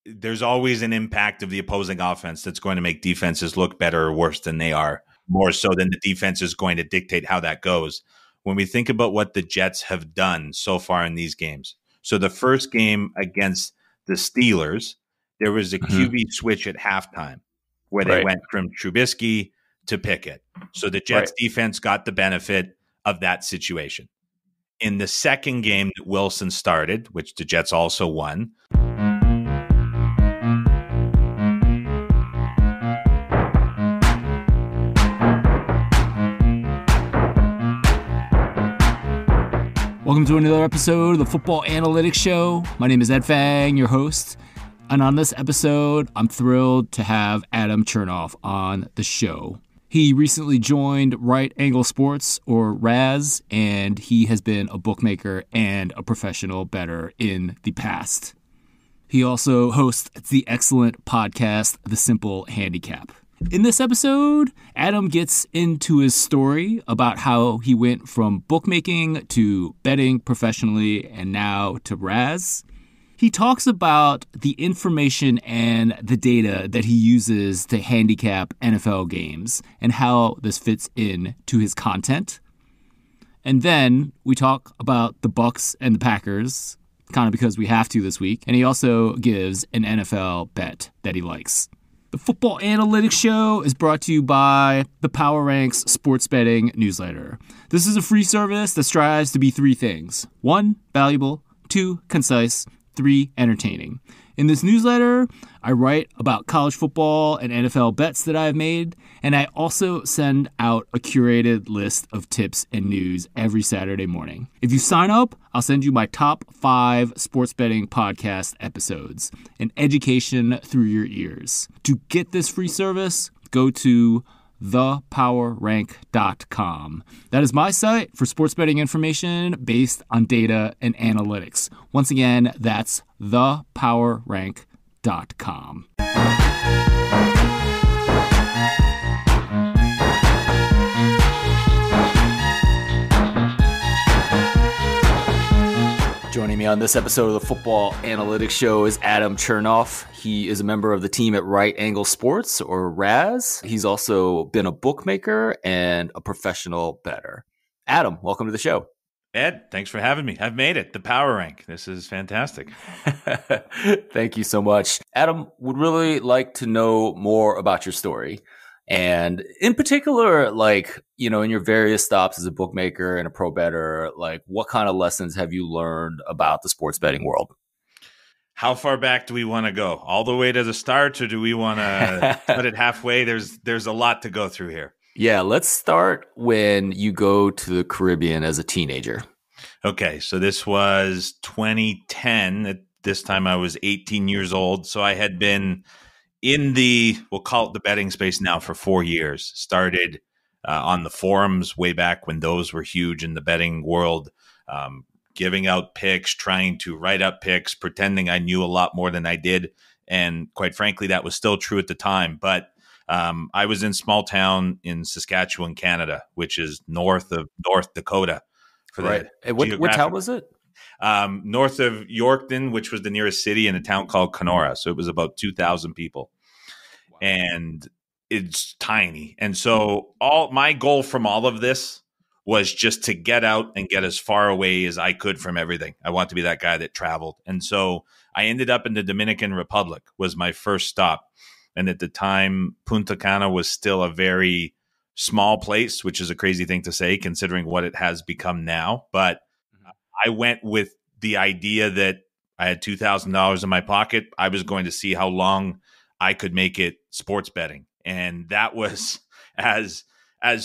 there's always an impact of the opposing offense that's going to make defenses look better or worse than they are, more so than the defense is going to dictate how that goes. When we think about what the Jets have done so far in these games, so the first game against the Steelers, there was a QB switch at halftime where they went from Trubisky to Pickett. So the Jets defense got the benefit of that situation. In the second game that Wilson started, which the Jets also won, welcome to another episode of the Football Analytics Show. My name is Ed Fang, your host. And on this episode, I'm thrilled to have Adam Chernoff on the show. He recently joined Right Angle Sports, or RAS, and he has been a bookmaker and a professional bettor in the past. He also hosts the excellent podcast, The Simple Handicap. In this episode, Adam gets into his story about how he went from bookmaking to betting professionally and now to RAS. He talks about the information and the data that he uses to handicap NFL games and how this fits in to his content. And then we talk about the Bucs and the Packers, kind of because we have to this week. And he also gives an NFL bet that he likes. The Football Analytics Show is brought to you by the Power Ranks Sports Betting Newsletter. This is a free service that strives to be three things. 1, valuable. 2, concise. 3, entertaining. In this newsletter, I write about college football and NFL bets that I've made, and I also send out a curated list of tips and news every Saturday morning. If you sign up, I'll send you my top 5 sports betting podcast episodes, an education through your ears. To get this free service, go to thepowerrank.com. That is my site for sports betting information based on data and analytics. Once again, that's thepowerrank.com. Joining me on this episode of the Football Analytics Show is Adam Chernoff. He is a member of the team at Right Angle Sports, or RAS. He's also been a bookmaker and a professional bettor. Adam, welcome to the show. Ed, thanks for having me. I've made it. The Power Rank. This is fantastic. Thank you so much. Adam, would really like to know more about your story. And in particular, in your various stops as a bookmaker and a pro bettor, what kind of lessons have you learned about the sports betting world? How far back do we want to go? All the way to the start, or do we want to put it halfway? There's a lot to go through here. Yeah, let's start when you go to the Caribbean as a teenager. Okay, so this was 2010. At this time, I was 18 years old. So I had been in we'll call it the betting space now, for 4 years. Started on the forums way back when those were huge in the betting world, giving out picks, trying to write up picks, pretending I knew a lot more than I did. And quite frankly, that was still true at the time. But I was in small town in Saskatchewan, Canada, which is north of North Dakota. Right. What town was it? North of Yorkton, which was the nearest city, in a town called Kenora. So it was about 2,000 people. Wow. And it's tiny. And so my goal from all of this was just to get out and get as far away as I could from everything. I want to be that guy that traveled. And so I ended up in the Dominican Republic, was my first stop. And at the time, Punta Cana was still a very small place, which is a crazy thing to say considering what it has become now. But I went with the idea that I had $2,000 in my pocket. I was going to see how long I could make it sports betting. And that was as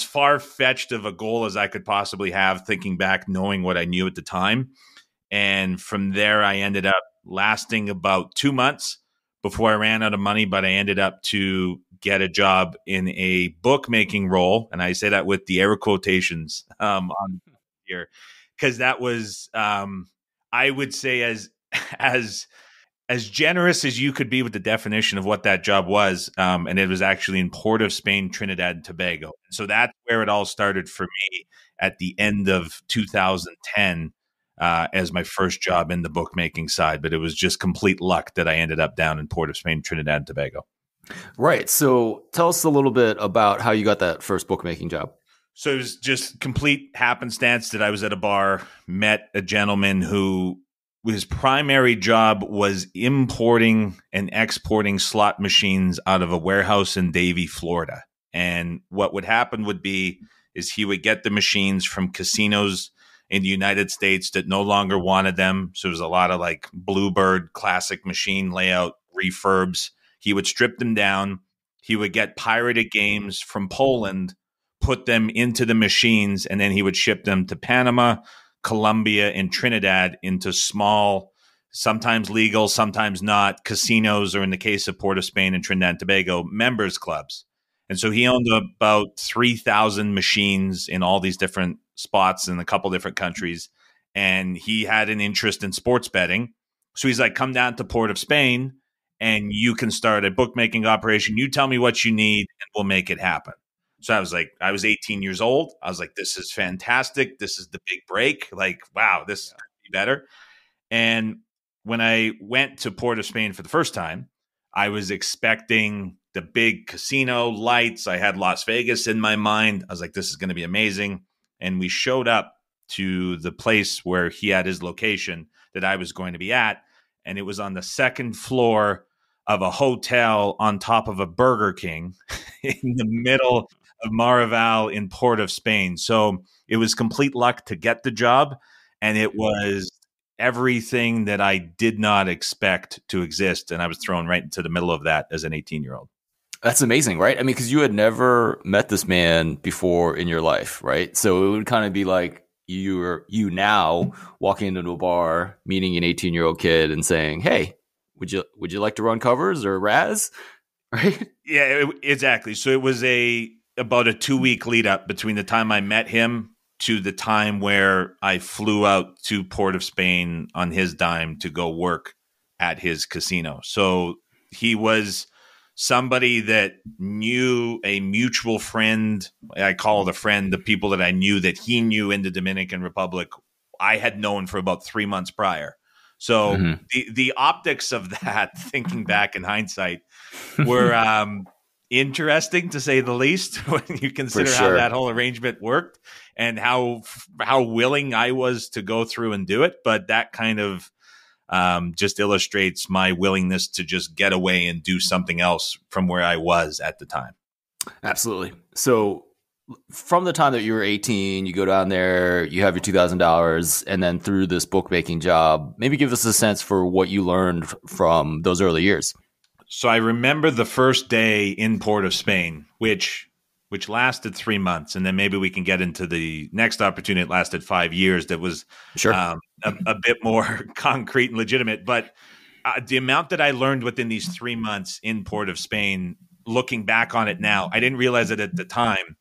far-fetched of a goal as I could possibly have, thinking back, knowing what I knew at the time. And from there, I ended up lasting about 2 months before I ran out of money, but I ended up to get a job in a bookmaking role. And I say that with the air quotations on here, because that was, I would say, as generous as you could be with the definition of what that job was. And it was actually in Port of Spain, Trinidad and Tobago. So that's where it all started for me at the end of 2010. as my first job in the bookmaking side, but it was just complete luck that I ended up down in Port of Spain, Trinidad and Tobago. Right. So tell us a little bit about how you got that first bookmaking job. So it was just complete happenstance that I was at a bar, met a gentleman who his primary job was importing and exporting slot machines out of a warehouse in Davie, Florida. And what would happen would be is he would get the machines from casinos in the United States that no longer wanted them. So it was a lot of like Bluebird classic machine layout refurbs. He would strip them down. He would get pirated games from Poland, put them into the machines, and then he would ship them to Panama, Colombia, and Trinidad into small, sometimes legal, sometimes not, casinos, or in the case of Port of Spain and Trinidad and Tobago, members clubs. And so he owned about 3,000 machines in all these different spots in a couple different countries. And he had an interest in sports betting. So he's like, come down to Port of Spain and you can start a bookmaking operation. You tell me what you need and we'll make it happen. So I was like, I was 18 years old. I was like, this is fantastic. This is the big break. Like, wow, this could be better. And when I went to Port of Spain for the first time, I was expecting the big casino lights. I had Las Vegas in my mind. I was like, this is going to be amazing. And we showed up to the place where he had his location that I was going to be at. And it was on the second floor of a hotel on top of a Burger King in the middle of Marival in Port of Spain. So it was complete luck to get the job. And it was everything that I did not expect to exist. And I was thrown right into the middle of that as an 18-year-old. That's amazing, right? I mean, because you had never met this man before in your life, right? So it would kind of be like you now walking into a bar, meeting an 18-year-old kid and saying, hey, would you like to run covers or Raz? Right? Yeah, exactly. So it was about a 2-week lead up between the time I met him to the time where I flew out to Port of Spain on his dime to go work at his casino. So he was somebody that knew a mutual friend. I call it a friend, the people that I knew that he knew in the Dominican Republic, I had known for about 3 months prior. So the optics of that, thinking back in hindsight, were interesting to say the least when you consider how that whole arrangement worked and how willing I was to go through and do it. But that kind of just illustrates my willingness to just get away and do something else from where I was at the time. Absolutely. So from the time that you were 18, you go down there, you have your $2,000, and then through this bookmaking job, maybe give us a sense for what you learned from those early years. So I remember the first day in Port of Spain, which lasted 3 months, and then maybe we can get into the next opportunity. It lasted 5 years. That was a bit more concrete and legitimate. But the amount that I learned within these 3 months in Port of Spain, looking back on it now, I didn't realize it at the time,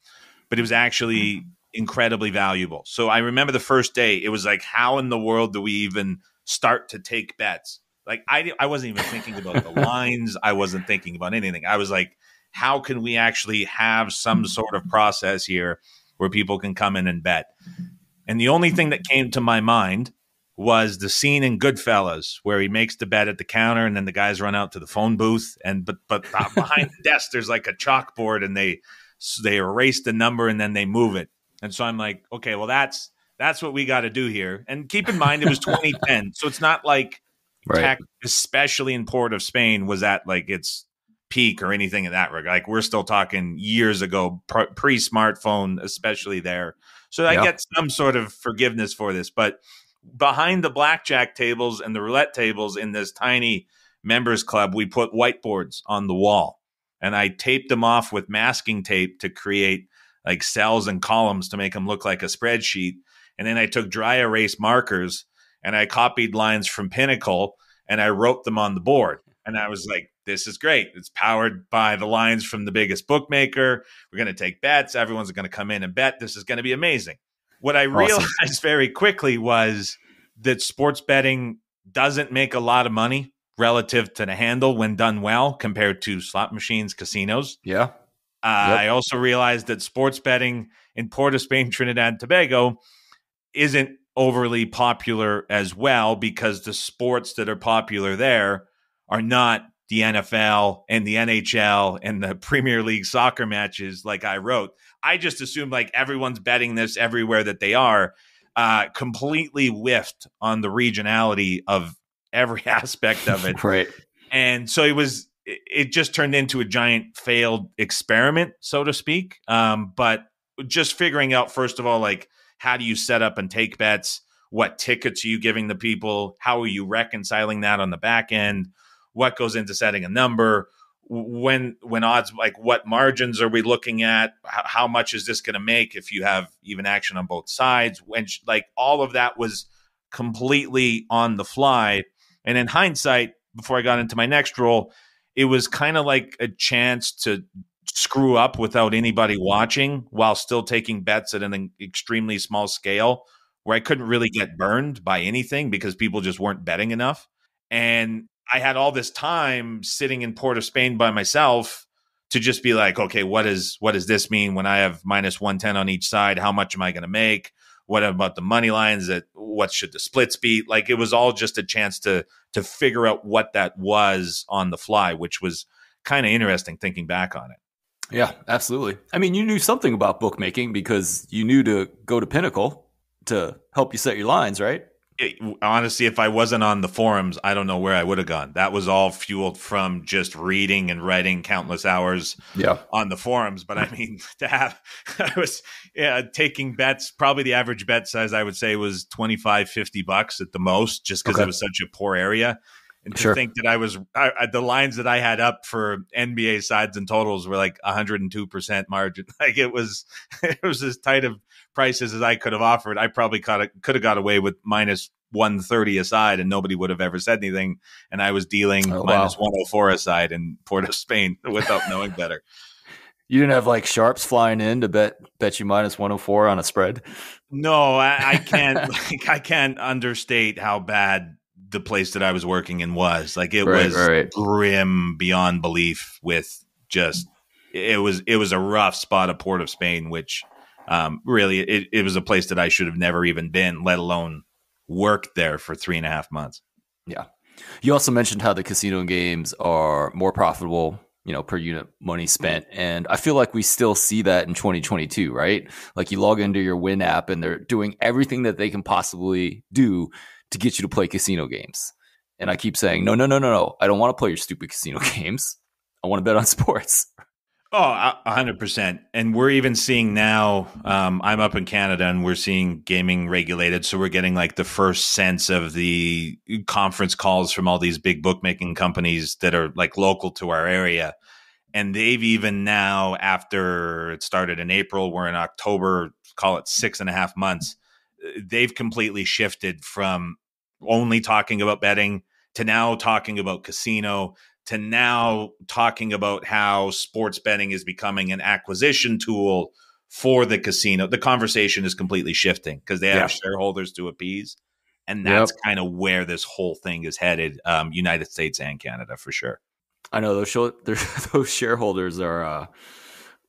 but it was actually incredibly valuable. So I remember the first day, it was like, how in the world do we even start to take bets? Like I wasn't even thinking about the lines. I wasn't thinking about anything. I was like, how can we actually have some sort of process here where people can come in and bet? And the only thing that came to my mind was the scene in Goodfellas where he makes the bet at the counter and then the guys run out to the phone booth. But behind the desk, there's like a chalkboard and they erase the number and then they move it. And so I'm like, okay, well, that's what we got to do here. And keep in mind, it was 2010. So it's not like tech, especially in Port of Spain, was at like its peak or anything in that regard. Like we're still talking years ago, pre-smartphone, especially there. So I get some sort of forgiveness for this. But behind the blackjack tables and the roulette tables in this tiny members club, we put whiteboards on the wall. And I taped them off with masking tape to create like cells and columns to make them look like a spreadsheet. And then I took dry erase markers and I copied lines from Pinnacle and I wrote them on the board. And I was like, this is great. It's powered by the lines from the biggest bookmaker. We're going to take bets. Everyone's going to come in and bet. This is going to be amazing. What I realized very quickly was that sports betting doesn't make a lot of money relative to the handle when done well compared to slot machines, casinos. Yeah. I also realized that sports betting in Port of Spain, Trinidad and Tobago isn't overly popular as well, because the sports that are popular there are not the NFL and the NHL and the Premier League soccer matches like I wrote. I just assumed like everyone's betting this everywhere that they are, completely whiffed on the regionality of every aspect of it. Right. And so it just turned into a giant failed experiment, so to speak. But just figuring out, first of all, like, how do you set up and take bets? What tickets are you giving the people? How are you reconciling that on the back end? What goes into setting a number? When odds, like, what margins are we looking at? How much is this going to make if you have even action on both sides? When, like, all of that was completely on the fly. And in hindsight, before I got into my next role, it was kind of like a chance to screw up without anybody watching while still taking bets at an extremely small scale where I couldn't really get burned by anything because people just weren't betting enough. And I had all this time sitting in Port of Spain by myself to just be like, okay, what does this mean when I have minus 110 on each side? How much am I going to make? What about the money lines? What should the splits be? Like, it was all just a chance to figure out what that was on the fly, which was kind of interesting thinking back on it. Yeah, absolutely. I mean, you knew something about bookmaking because you knew to go to Pinnacle to help you set your lines, right? Honestly, if I wasn't on the forums, I don't know where I would have gone. That was all fueled from just reading and writing countless hours on the forums. But I mean, I was taking bets. Probably the average bet size, I would say, was $25-$50 at the most, just because it was such a poor area. And to think that the lines that I had up for NBA sides and totals were like 102% margin. Like, it was as tight of prices as I could have offered. I probably could have got away with minus 130 aside and nobody would have ever said anything. And I was dealing minus 104 aside in Port of Spain without knowing better. You didn't have like sharps flying in to bet you minus 104 on a spread? No, I can't. I can't understate how bad the place that I was working in was. Like, it was grim beyond belief. With just it was a rough spot of Port of Spain, which really it was a place that I should have never even been, let alone worked there for 3.5 months. Yeah. You also mentioned how the casino games are more profitable, per unit money spent. And I feel like we still see that in 2022, right? Like, you log into your Win app and they're doing everything that they can possibly do to get you to play casino games. And I keep saying, no. I don't want to play your stupid casino games. I want to bet on sports. Oh, 100%. And we're even seeing now, I'm up in Canada and we're seeing gaming regulated. So we're getting like the first sense of the conference calls from all these big bookmaking companies that are like local to our area. And they've even now, after it started in April, we're in October, call it 6.5 months. They've completely shifted from only talking about betting to now talking about casino to now talking about how sports betting is becoming an acquisition tool for the casino. The conversation is completely shifting because they have shareholders to appease. And that's kind of where this whole thing is headed, United States and Canada for sure. I know those shareholders are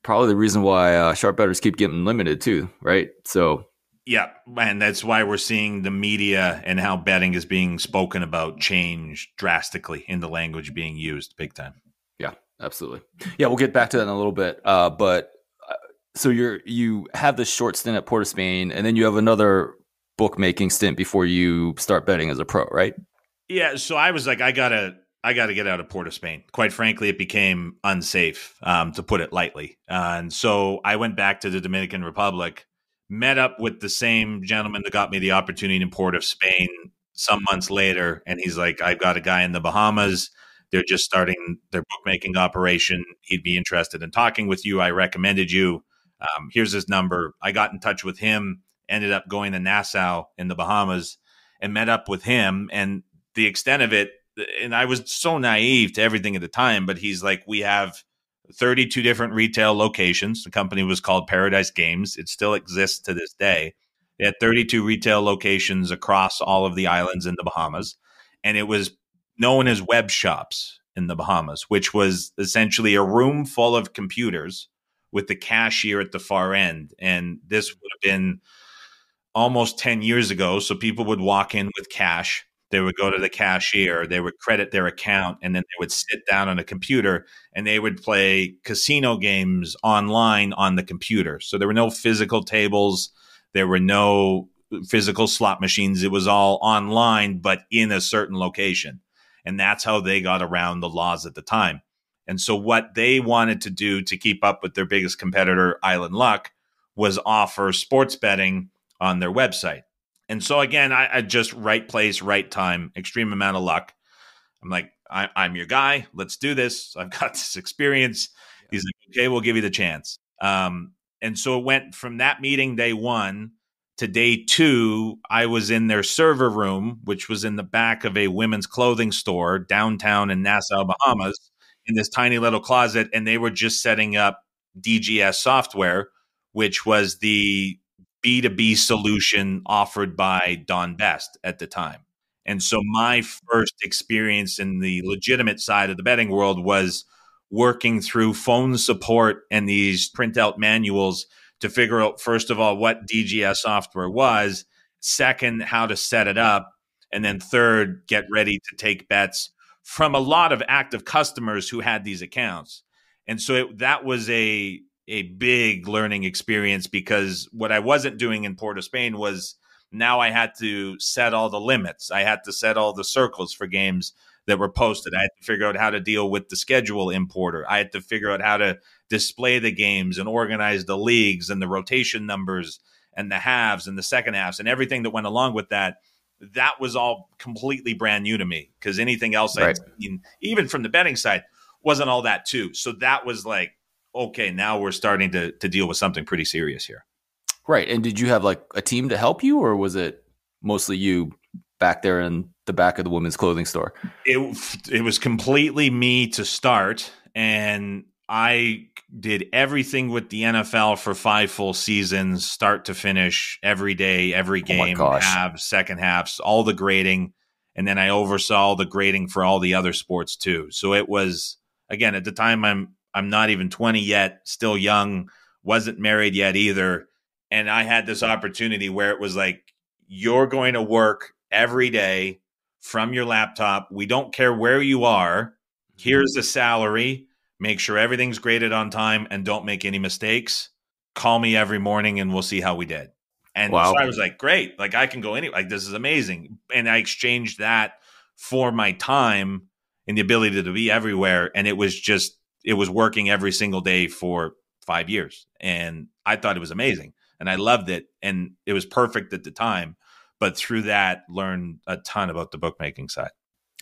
probably the reason why sharp bettors keep getting limited too, right? So yeah, and that's why we're seeing the media and how betting is being spoken about change drastically in the language being used big time. Yeah, absolutely. Yeah, we'll get back to that in a little bit. But so you have this short stint at Port of Spain, and then you have another bookmaking stint before you start betting as a pro, right? Yeah, so I was like, I gotta get out of Port of Spain. Quite frankly, it became unsafe, to put it lightly. And so I went back to the Dominican Republic, met up with the same gentleman that got me the opportunity in Port of Spain some months later. And he's like, I've got a guy in the Bahamas. They're just starting their bookmaking operation. He'd be interested in talking with you. I recommended you. Here's his number. I got in touch with him, ended up going to Nassau in the Bahamas and met up with him. And the extent of it, and I was so naive to everything at the time, but he's like, we have 32 different retail locations. The company was called Paradise Games. It still exists to this day. They had 32 retail locations across all of the islands in the Bahamas. And it was known as web shops in the Bahamas, which was essentially a room full of computers with the cashier at the far end. And this would have been almost 10 years ago. So people would walk in with cash. They would go to the cashier, they would credit their account, and then they would sit down on a computer and they would play casino games online on the computer. So there were no physical tables. There were no physical slot machines. It was all online, but in a certain location. And that's how they got around the laws at the time. And so what they wanted to do to keep up with their biggest competitor, Island Luck, was offer sports betting on their website. And so again, I just right place, right time, extreme amount of luck. I'm like, I'm your guy. Let's do this. I've got this experience. He's like, okay, we'll give you the chance. And so it went from that meeting day one to day two. I was in their server room, which was in the back of a women's clothing store downtown in Nassau, Bahamas, in this tiny little closet. And they were just setting up DGS software, which was the B2B solution offered by Don Best at the time. And so my first experience in the legitimate side of the betting world was working through phone support and these printout manuals to figure out, first of all, what DGS software was, second, how to set it up, and then third, get ready to take bets from a lot of active customers who had these accounts. And so that was a big learning experience, because what I wasn't doing in Port of Spain was now I had to set all the limits. I had to set all the circles for games that were posted. I had to figure out how to deal with the schedule importer. I had to figure out how to display the games and organize the leagues and the rotation numbers and the halves and the second halves and everything that went along with that. That was all completely brand new to me, because anything else I'd seen, even from the betting side, wasn't all that too. So that was like, okay, now we're starting to deal with something pretty serious here. Right. And did you have like a team to help you, or was it mostly you back there in the back of the women's clothing store? It was completely me to start. And I did everything with the NFL for 5 full seasons, start to finish, every day, every game, halves, second halves, all the grading. And then I oversaw the grading for all the other sports too. So it was, again, at the time, I'm not even 20 yet, still young, wasn't married yet either. And I had this opportunity where it was like, you're going to work every day from your laptop. We don't care where you are. Here's the salary. Make sure everything's graded on time and don't make any mistakes. Call me every morning and we'll see how we did. And so I was like, great. Like, I can go anywhere. Like, this is amazing. And I exchanged that for my time and the ability to be everywhere. And it was working every single day for 5 years. And I thought it was amazing. And I loved it. And it was perfect at the time. But through that, learned a ton about the bookmaking side.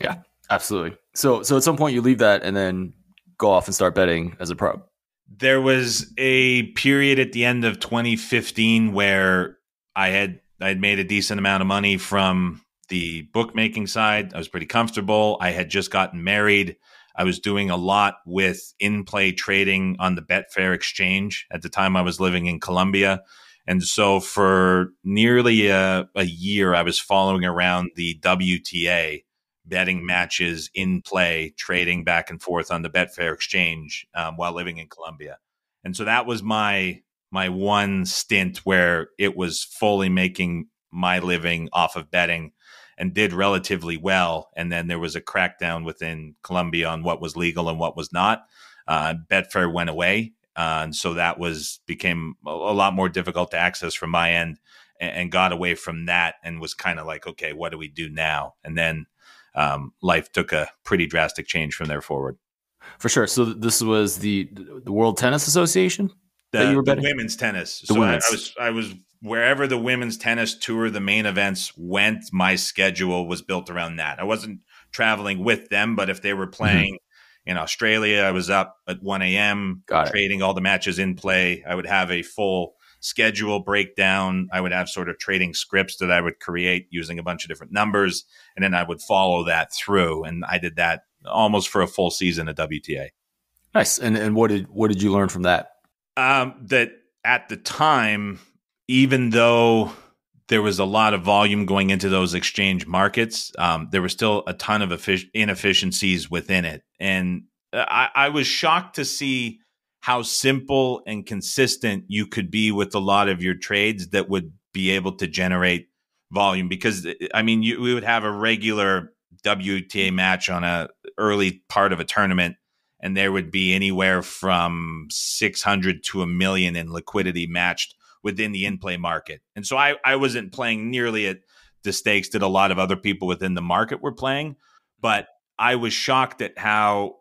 Yeah, absolutely. So at some point you leave that and then go off and start betting as a pro. There was a period at the end of 2015 where I had made a decent amount of money from the bookmaking side. I was pretty comfortable. I had just gotten married. I was doing a lot with in-play trading on the Betfair exchange. At the time, I was living in Colombia. And so for nearly a year, I was following around the WTA, betting matches in play, trading back and forth on the Betfair exchange while living in Colombia. And so that was my one stint where it was fully making my living off of betting, and did relatively well. And then there was a crackdown within Colombia on what was legal and what was not. Betfair went away. And so that became a lot more difficult to access from my end, and got away from that and was kind of like, okay, what do we do now? And then life took a pretty drastic change from there forward. For sure. So this was the World Tennis Association that you were betting? The women's tennis. I was wherever the women's tennis tour, the main events went, my schedule was built around that. I wasn't traveling with them, but if they were playing in Australia, I was up at 1 a.m. trading all the matches in play. I would have a full schedule breakdown. I would have sort of trading scripts that I would create using a bunch of different numbers, and then I would follow that through. And I did that almost for a full season at WTA. Nice. And what did you learn from that? That at the time, even though there was a lot of volume going into those exchange markets, there was still a ton of inefficiencies within it. And I was shocked to see how simple and consistent you could be with a lot of your trades that would be able to generate volume, because I mean, we would have a regular WTA match on a early part of a tournament, and there would be anywhere from 600 to a million in liquidity matched within the in-play market. And so I wasn't playing nearly at the stakes that a lot of other people within the market were playing, but I was shocked at how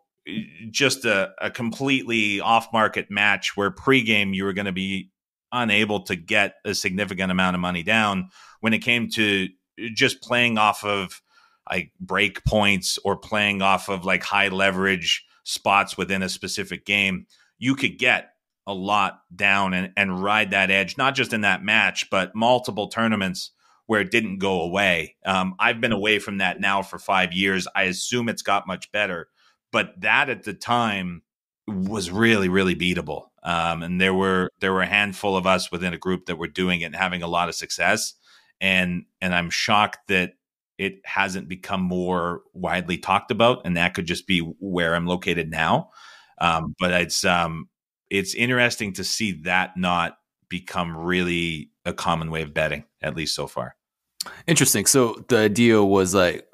just a completely off-market match where pregame you were going to be unable to get a significant amount of money down, when it came to just playing off of like break points or playing off of like high leverage spots within a specific game, you could get a lot down and ride that edge, not just in that match, but multiple tournaments where it didn't go away. I've been away from that now for 5 years. I assume it's got much better, but that at the time was really, really beatable. And there were a handful of us within a group that were doing it and having a lot of success. And I'm shocked that it hasn't become more widely talked about, and that could just be where I'm located now. But it's interesting to see that not become really a common way of betting, at least so far. Interesting. So the idea was like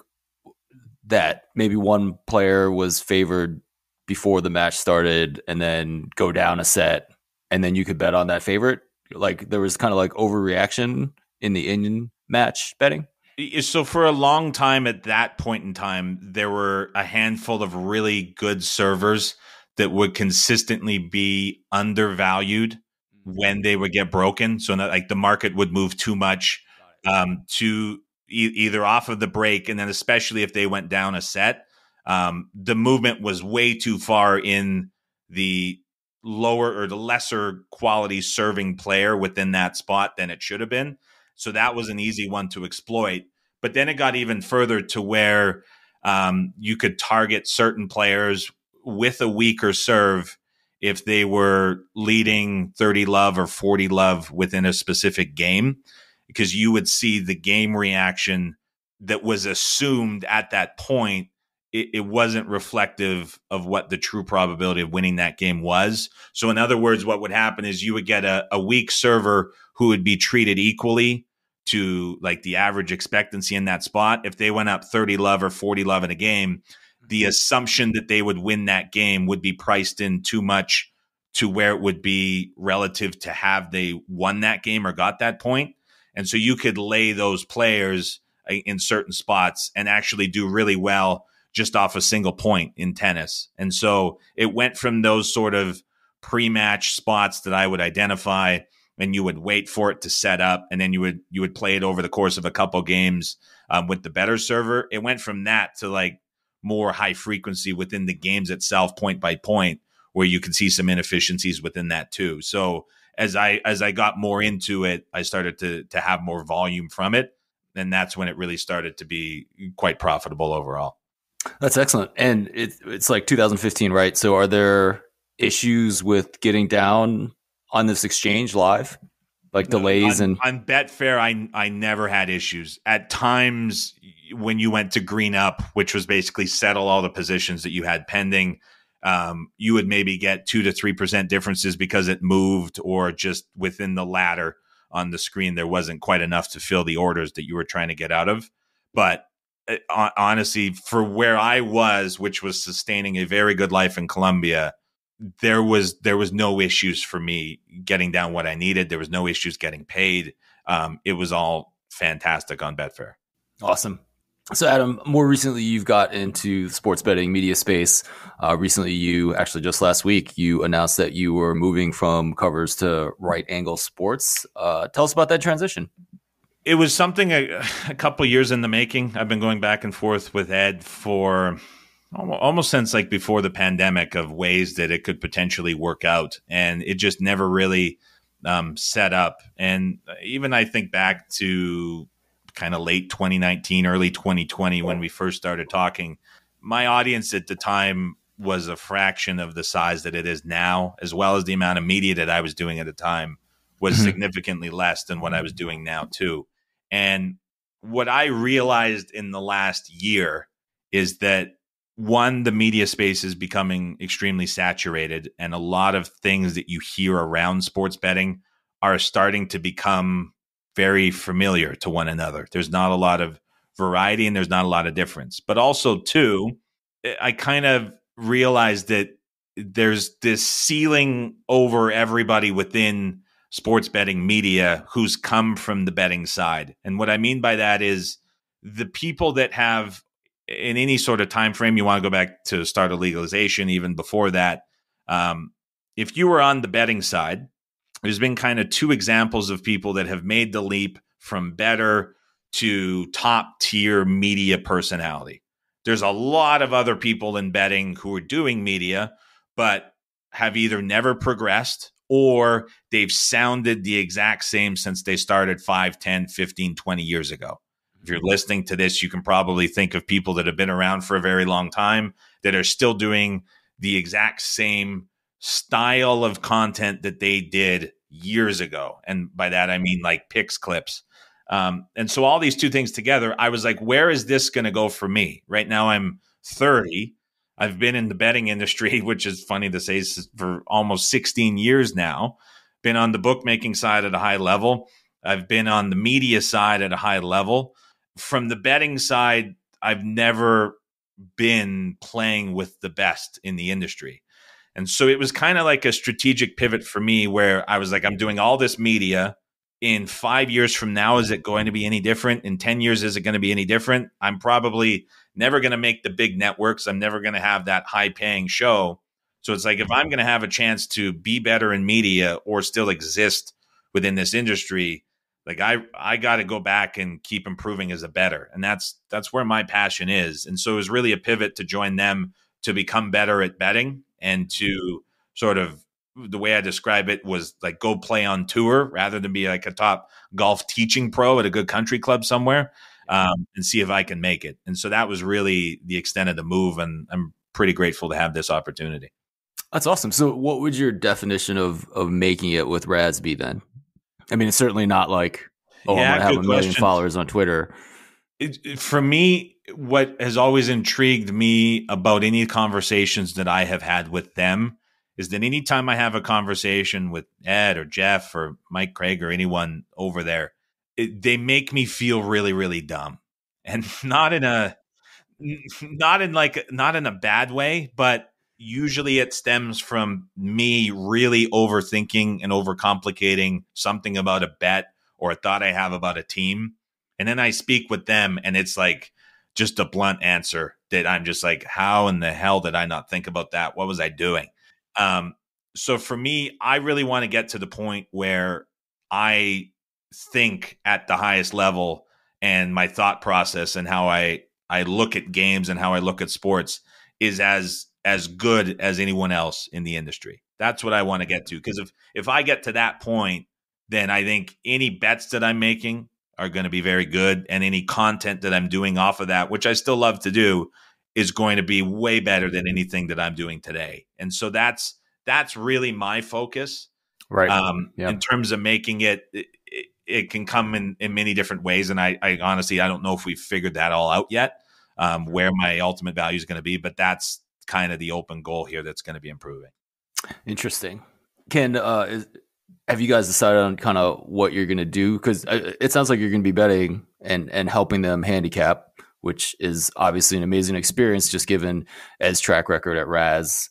that maybe one player was favored before the match started and then go down a set, and then you could bet on that favorite. Like there was kind of like overreaction in the in match betting. So for a long time at that point in time, there were a handful of really good servers that would consistently be undervalued when they would get broken. So that, like, the market would move too much to either off of the break, and then especially if they went down a set, the movement was way too far in the lower or the lesser quality serving player within that spot than it should have been. So that was an easy one to exploit. But then it got even further to where you could target certain players with a weaker serve if they were leading 30 love or 40 love within a specific game, because you would see the game reaction that was assumed at that point. It wasn't reflective of what the true probability of winning that game was. So in other words, what would happen is you would get a weak server who would be treated equally to like the average expectancy in that spot. If they went up 30 love or 40 love in a game, the assumption that they would win that game would be priced in too much to where it would be relative to have they won that game or got that point. And so you could lay those players in certain spots and actually do really well just off a single point in tennis. And so it went from those sort of pre-match spots that I would identify, and you would wait for it to set up, and then you would play it over the course of a couple games with the better server. It went from that to like more high frequency within the games itself, point by point, where you could see some inefficiencies within that too. So as I got more into it, I started to have more volume from it, and that's when it really started to be quite profitable overall. That's excellent. And it's like 2015, right? So are there issues with getting down on this exchange live, like delays? On Betfair, I never had issues. At times when you went to green up, which was basically settle all the positions that you had pending, you would maybe get 2 to 3% differences because it moved, or just within the ladder on the screen, there wasn't quite enough to fill the orders that you were trying to get out of. But honestly, for where I was, which was sustaining a very good life in Colombia, there was no issues for me getting down what I needed. There was no issues getting paid. It was all fantastic on Betfair. Awesome. So Adam, more recently, you've got into the sports betting media space. Recently, you actually just last week, you announced that you were moving from covers to Right Angle Sports. Tell us about that transition. It was something a couple years in the making. I've been going back and forth with Ed for almost since like before the pandemic, of ways that it could potentially work out. And it just never really set up. And even I think back to kind of late 2019, early 2020, when we first started talking, my audience at the time was a fraction of the size that it is now, as well as the amount of media that I was doing at the time was significantly less than what I was doing now too. And what I realized in the last year is that, one, the media space is becoming extremely saturated, and a lot of things that you hear around sports betting are starting to become very familiar to one another. There's not a lot of variety and there's not a lot of difference. But also, too, I kind of realized that there's this ceiling over everybody within sports betting media who's come from the betting side. And what I mean by that is the people that have, in any sort of time frame, you want to go back to start of legalization, even before that, if you were on the betting side, there's been kind of two examples of people that have made the leap from bettor to top tier media personality. There's a lot of other people in betting who are doing media, but have either never progressed or they've sounded the exact same since they started 5, 10, 15, 20 years ago. If you're listening to this, you can probably think of people that have been around for a very long time that are still doing the exact same style of content that they did years ago. And by that, I mean like picks clips. And so all these two things together, I was like, where is this going to go for me? Right now I'm 30. I've been in the betting industry, which is funny to say, for almost 16 years now. Been on the bookmaking side at a high level. I've been on the media side at a high level. From the betting side, I've never been playing with the best in the industry. And so it was kind of like a strategic pivot for me where I was like, I'm doing all this media. In 5 years from now, is it going to be any different? In 10 years, is it going to be any different? I'm probably never going to make the big networks. I'm never going to have that high paying show. So it's like, if I'm going to have a chance to be better in media or still exist within this industry, like I got to go back and keep improving as a bettor. And that's where my passion is. And so it was really a pivot to join them to become better at betting and to sort of, the way I describe it was like go play on tour rather than be like a top golf teaching pro at a good country club somewhere, and see if I can make it. And so that was really the extent of the move. And I'm pretty grateful to have this opportunity. That's awesome. So what would your definition of making it with Raz be then? I mean, it's certainly not like, I'm going to have a million followers on Twitter. For me, what has always intrigued me about any conversations that I have had with them is that anytime I have a conversation with Ed or Jeff or Mike Craig or anyone over there, they make me feel really, really dumb, and not in a bad way, but usually it stems from me really overthinking and overcomplicating something about a bet or a thought I have about a team. And then I speak with them and it's like just a blunt answer that I'm just like, how in the hell did I not think about that? What was I doing? So for me, I really want to get to the point where I think at the highest level, and my thought process and how I look at games and how I look at sports is as good as anyone else in the industry. That's what I want to get to. Because if I get to that point, then I think any bets that I'm making are going to be very good. And any content that I'm doing off of that, which I still love to do, is going to be way better than anything that I'm doing today. And so that's really my focus. Right. In terms of making it can come in many different ways. And I honestly, I don't know if we've figured that all out yet, where my ultimate value is going to be, but that's kind of the open goal here that's going to be improving. Interesting. Ken, have you guys decided on kind of what you're going to do? Because it sounds like you're going to be betting and helping them handicap, which is obviously an amazing experience just given Ed's track record at Raz.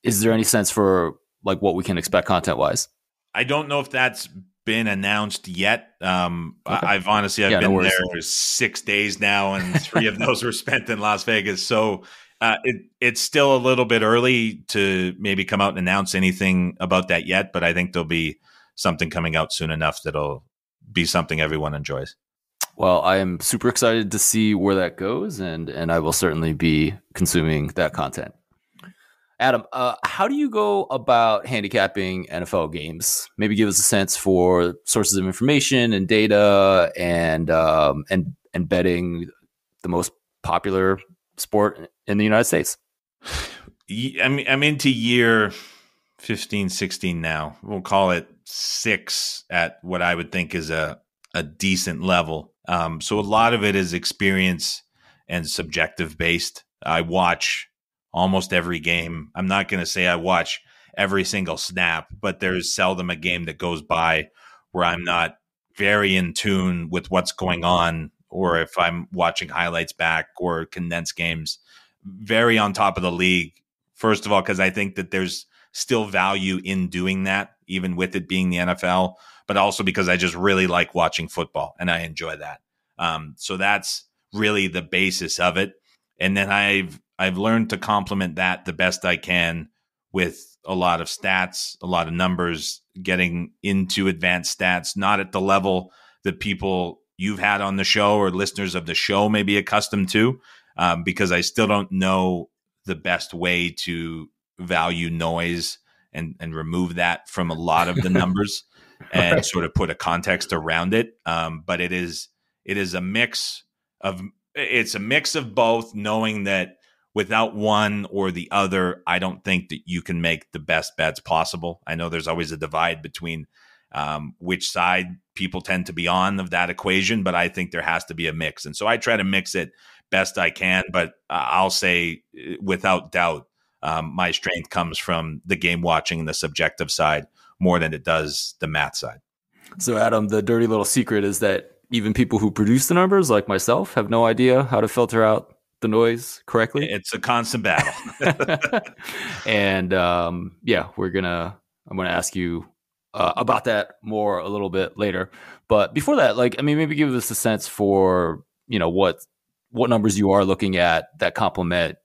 Is there any sense for like what we can expect content-wise? I don't know if that's been announced yet. Okay. I've been there 6 days now, and 3 of those were spent in Las Vegas. So it's still a little bit early to maybe come out and announce anything about that yet, but I think there'll be something coming out soon enough that'll be something everyone enjoys. Well, I am super excited to see where that goes, and I will certainly be consuming that content. Adam, how do you go about handicapping NFL games? Maybe give us a sense for sources of information and data and betting the most popular sport in the United States. I'm into year 15, 16 now. We'll call it 6 at what I would think is a decent level. So a lot of it is experience and subjective based. I watch almost every game. I'm not going to say I watch every single snap, but there's seldom a game that goes by where I'm not very in tune with what's going on, or if I'm watching highlights back or condensed games, very on top of the league. First of all, because I think that there's still value in doing that, even with it being the NFL, but also because I just really like watching football and I enjoy that. So that's really the basis of it. And then I've learned to complement that the best I can with a lot of stats, a lot of numbers, getting into advanced stats, not at the level that people you've had on the show or listeners of the show may be accustomed to, because I still don't know the best way to value noise and remove that from a lot of the numbers and Right. sort of put a context around it. But it is a mix of both, knowing that without one or the other, I don't think that you can make the best bets possible. I know there's always a divide between which side people tend to be on of that equation, but I think there has to be a mix. And so I try to mix it best I can, but I'll say without doubt, my strength comes from the game watching and the subjective side more than it does the math side. So, Adam, the dirty little secret is that even people who produce the numbers, like myself, have no idea how to filter out the noise correctly. It's a constant battle. And I'm gonna ask you about that more a little bit later. But before that, maybe give us a sense for what numbers you are looking at that complement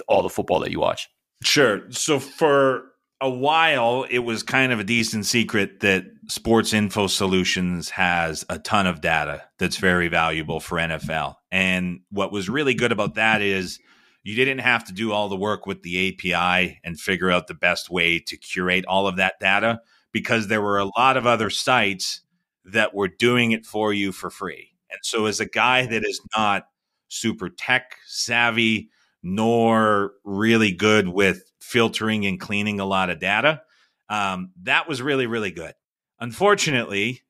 all the football that you watch. Sure. So for a while, it was kind of a decent secret that Sports Info Solutions has a ton of data that's very valuable for NFL. And what was really good about that is you didn't have to do all the work with the API and figure out the best way to curate all of that data, because there were a lot of other sites that were doing it for you for free. And so as a guy that is not super tech savvy, nor really good with filtering and cleaning a lot of data, that was really, really good. Unfortunately,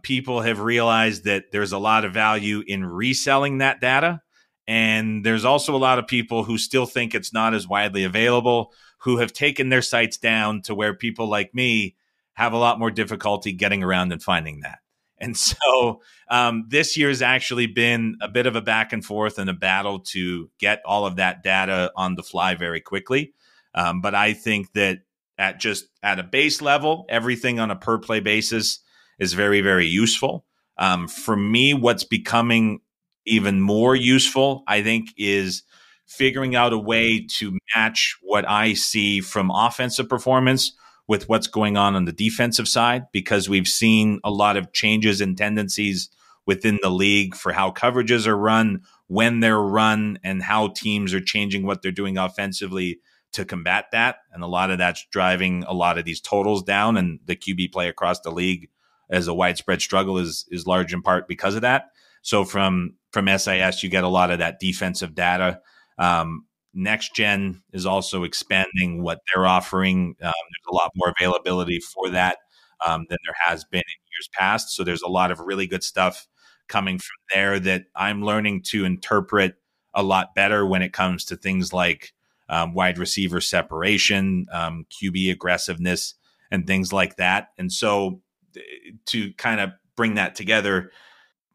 people have realized that there's a lot of value in reselling that data. And there's also a lot of people who still think it's not as widely available, who have taken their sites down to where people like me have a lot more difficulty getting around and finding that. And so this year's actually been a bit of a back and forth and a battle to get all of that data on the fly very quickly. But I think that at a base level, everything on a per play basis is very, very useful. For me, what's becoming even more useful, I think, is figuring out a way to match what I see from offensive performance with what's going on the defensive side, because we've seen a lot of changes and tendencies within the league for how coverages are run, when they're run, and how teams are changing what they're doing offensively to combat that. And a lot of that's driving a lot of these totals down, and the QB play across the league as a widespread struggle is large in part because of that. So from SIS, you get a lot of that defensive data. Next Gen is also expanding what they're offering. There's a lot more availability for that than there has been in years past. So there's a lot of really good stuff coming from there that I'm learning to interpret a lot better when it comes to things like wide receiver separation, QB aggressiveness, and things like that. And so to kind of bring that together,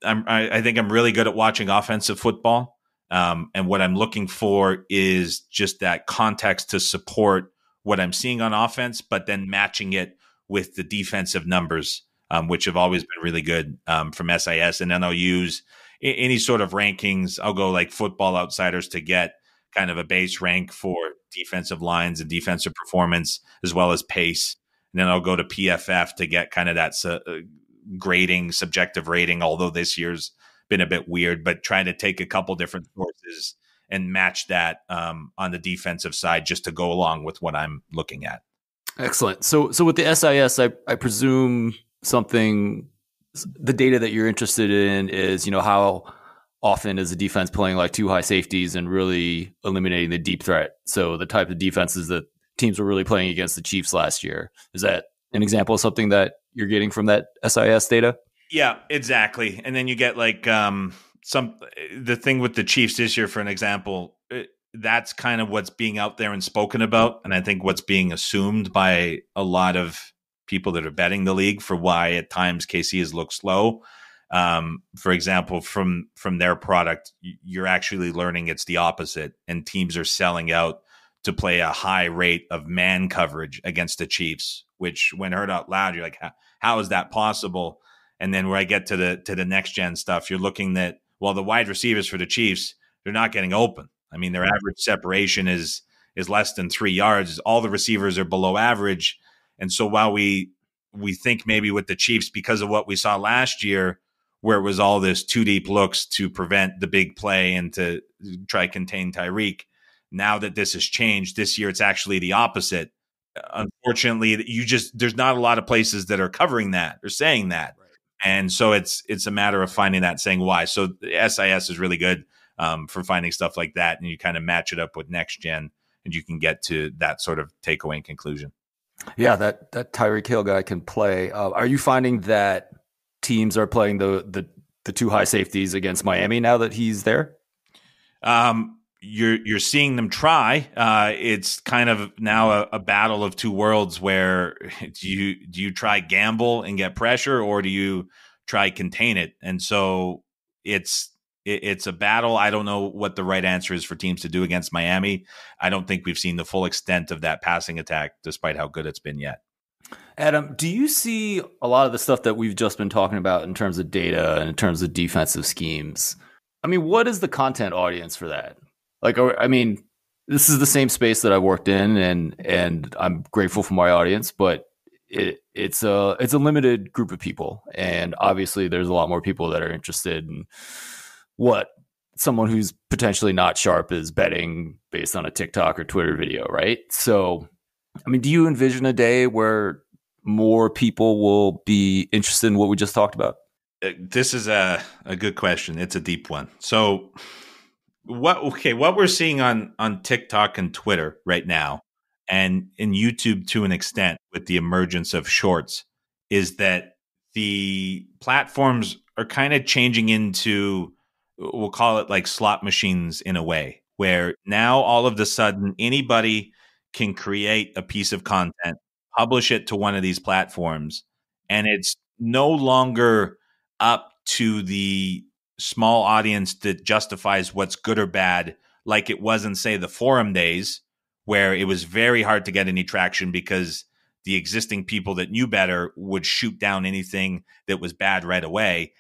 I think I'm really good at watching offensive football. And what I'm looking for is just that context to support what I'm seeing on offense, but then matching it with the defensive numbers, which have always been really good from SIS. And then I'll use any sort of rankings. I'll go like Football Outsiders to get kind of a base rank for defensive lines and defensive performance, as well as pace. And then I'll go to PFF to get kind of that grading, subjective rating, although this year's been a bit weird, but trying to take a couple different sources and match that on the defensive side just to go along with what I'm looking at. Excellent. So with the SIS, I presume the data that you're interested in is, how often is the defense playing like two high safeties and really eliminating the deep threat? So the type of defenses that teams were really playing against the Chiefs last year. Is that an example of something that you're getting from that SIS data? Yeah, exactly. And then you get like the thing with the Chiefs this year, for an example, that's kind of what's being out there and spoken about. And I think what's being assumed by a lot of people that are betting the league for why at times KC has looked slow. For example, from their product, you're actually learning it's the opposite, and teams are selling out to play a high rate of man coverage against the Chiefs, which when heard out loud, you're like, how is that possible? And then where I get to the next gen stuff, you're looking that, well, the wide receivers for the Chiefs, they're not getting open. I mean, their average separation is less than 3 yards. All the receivers are below average. And so while we think maybe with the Chiefs, because of what we saw last year, where it was all this two deep looks to prevent the big play and to try contain Tyreek, now that this has changed, this year it's actually the opposite. Unfortunately, there's not a lot of places that are covering that or saying that. Right. And so it's a matter of finding that, saying why. So the SIS is really good for finding stuff like that, and you kind of match it up with next gen, and you can get to that sort of takeaway and conclusion. Yeah, that Tyreek Hill guy can play. Are you finding that teams are playing the two high safeties against Miami now that he's there? You're seeing them try. It's kind of now a battle of two worlds, where do you try gamble and get pressure, or do you try contain it? And so it's a battle. I don't know what the right answer is for teams to do against Miami. I don't think we've seen the full extent of that passing attack, despite how good it's been yet. Adam, do you see a lot of the stuff that we've just been talking about in terms of data and in terms of defensive schemes? I mean, what is the content audience for that? Like, I mean, this is the same space that I worked in, and I'm grateful for my audience, but it's a limited group of people, and obviously there's a lot more people that are interested in what someone who's potentially not sharp is betting based on a TikTok or Twitter video, right? So, I mean, do you envision a day where more people will be interested in what we just talked about? This is a good question. It's a deep one. So what we're seeing on TikTok and Twitter right now, and in YouTube to an extent with the emergence of shorts, is that the platforms are kind of changing into, we'll call it like slot machines in a way, where now all of a sudden anybody can create a piece of content, publish it to one of these platforms, and it's no longer up to the small audience that justifies what's good or bad, like it was in, say, the forum days, where it was very hard to get any traction because the existing people that knew better would shoot down anything that was bad right away.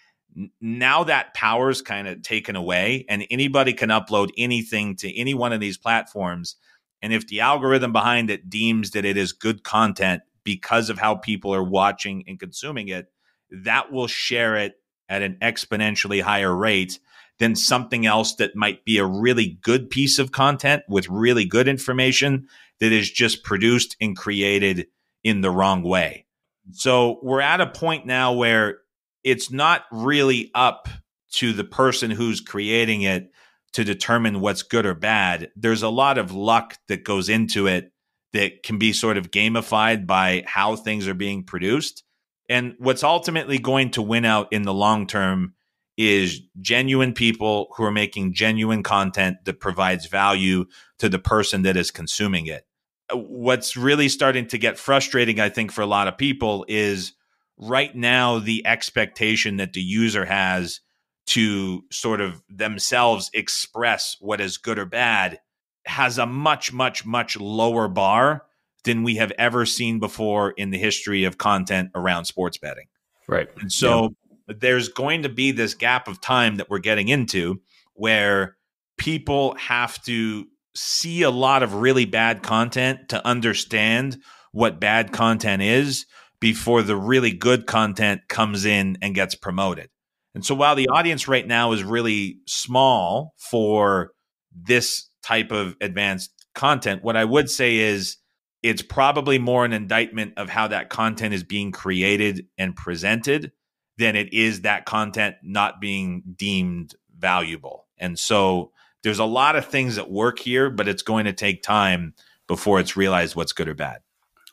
Now that power's kind of taken away, and anybody can upload anything to any one of these platforms. And if the algorithm behind it deems that it is good content because of how people are watching and consuming it, that will share it at an exponentially higher rate than something else that might be a really good piece of content with really good information that is just produced and created in the wrong way. So we're at a point now where it's not really up to the person who's creating it to determine what's good or bad. There's a lot of luck that goes into it that can be sort of gamified by how things are being produced. And what's ultimately going to win out in the long term is genuine people who are making genuine content that provides value to the person that is consuming it. What's really starting to get frustrating, I think, for a lot of people is right now the expectation that the user has to sort of themselves express what is good or bad has a much, much, much lower bar than we have ever seen before in the history of content around sports betting. Right. And so there's going to be this gap of time that we're getting into where people have to see a lot of really bad content to understand what bad content is before the really good content comes in and gets promoted. And so while the audience right now is really small for this type of advanced content, what I would say is it's probably more an indictment of how that content is being created and presented than it is that content not being deemed valuable. And so there's a lot of things that work here, but it's going to take time before it's realized what's good or bad.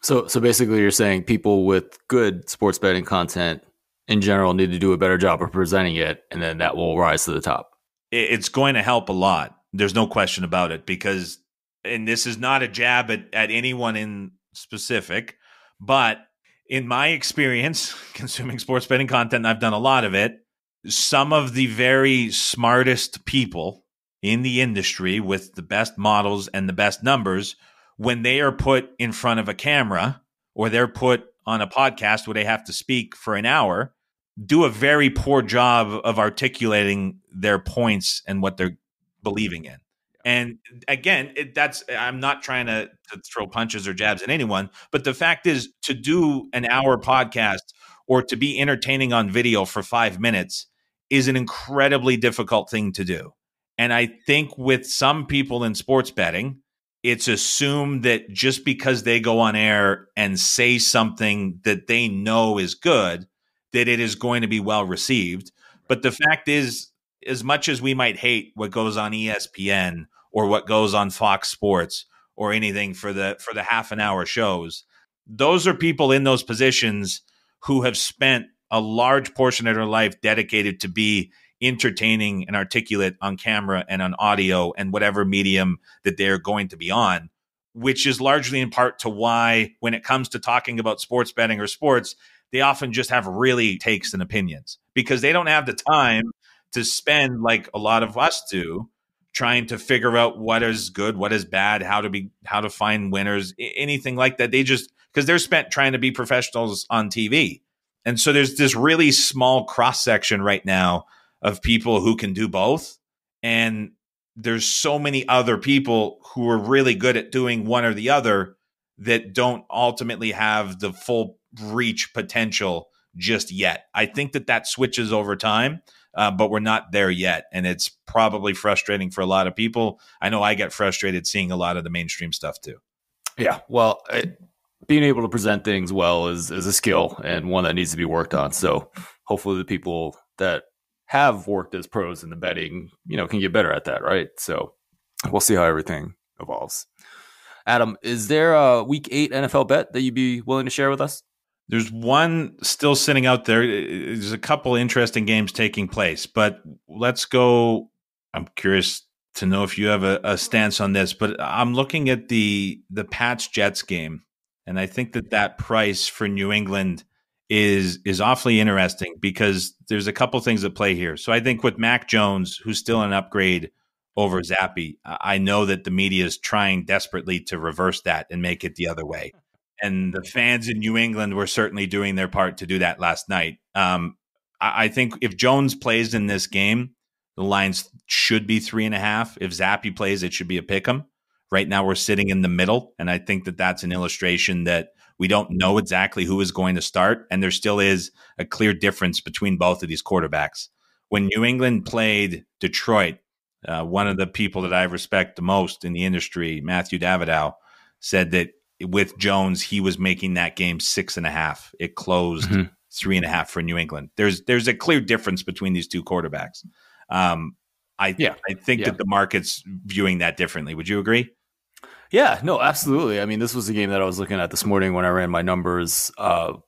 So basically you're saying people with good sports betting content in general need to do a better job of presenting it, and then that will rise to the top. It's going to help a lot. There's no question about it, because, and this is not a jab at anyone in specific, but in my experience, consuming sports betting content, and I've done a lot of it, some of the very smartest people in the industry with the best models and the best numbers, when they are put in front of a camera or they're put on a podcast where they have to speak for an hour, do a very poor job of articulating their points and what they're believing in. And again, I'm not trying to throw punches or jabs at anyone, but the fact is, to do an hour podcast or to be entertaining on video for 5 minutes is an incredibly difficult thing to do. And I think with some people in sports betting, it's assumed that just because they go on air and say something that they know is good, that it is going to be well received. But the fact is, as much as we might hate what goes on ESPN or what goes on Fox Sports or anything for the half an hour shows, those are people in those positions who have spent a large portion of their life dedicated to be entertaining and articulate on camera and on audio and whatever medium that they're going to be on, which is largely in part to why when it comes to talking about sports betting or sports, they often just have really takes and opinions because they don't have the time to spend, like a lot of us do, trying to figure out what is good, what is bad, how to find winners, anything like that. They just, because they're spent trying to be professionals on TV. And so there's this really small cross section right now of people who can do both. And there's so many other people who are really good at doing one or the other that don't ultimately have the full reach potential just yet. I think that switches over time, but we're not there yet. And it's probably frustrating for a lot of people. I know I get frustrated seeing a lot of the mainstream stuff too. Yeah. Well, being able to present things well is a skill and one that needs to be worked on. So hopefully the people that have worked as pros in the betting, can get better at that, right? So we'll see how everything evolves. Adam, is there a Week 8 NFL bet that you'd be willing to share with us? There's one still sitting out there. There's a couple interesting games taking place, but let's go. I'm curious to know if you have a stance on this, but I'm looking at the Pats-Jets game, and I think that price for New England is awfully interesting because there's a couple things at play here. So I think with Mac Jones, who's still an upgrade over Zappy, I know that the media is trying desperately to reverse that and make it the other way. And the fans in New England were certainly doing their part to do that last night. I think if Jones plays in this game, the lines should be 3.5. If Zappy plays, it should be a pick'em. Right now we're sitting in the middle, and I think that's an illustration that we don't know exactly who is going to start, and there still is a clear difference between both of these quarterbacks. When New England played Detroit, one of the people that I respect the most in the industry, Matthew Davidow, said that with Jones, he was making that game 6.5. It closed 3.5 for New England. There's a clear difference between these two quarterbacks. I think that the market's viewing that differently. Would you agree? Yeah, no, absolutely. I mean, this was a game that I was looking at this morning when I ran my numbers.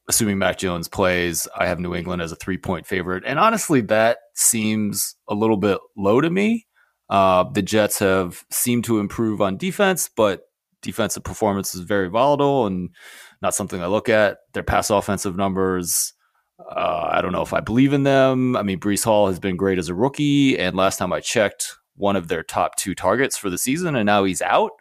Assuming Mac Jones plays, I have New England as a 3-point favorite. And honestly, that seems a little bit low to me. The Jets have seemed to improve on defense, but defensive performance is very volatile and not something I look at. Their pass offensive numbers, I don't know if I believe in them. I mean, Breece Hall has been great as a rookie, and last time I checked, one of their top 2 targets for the season, and now he's out.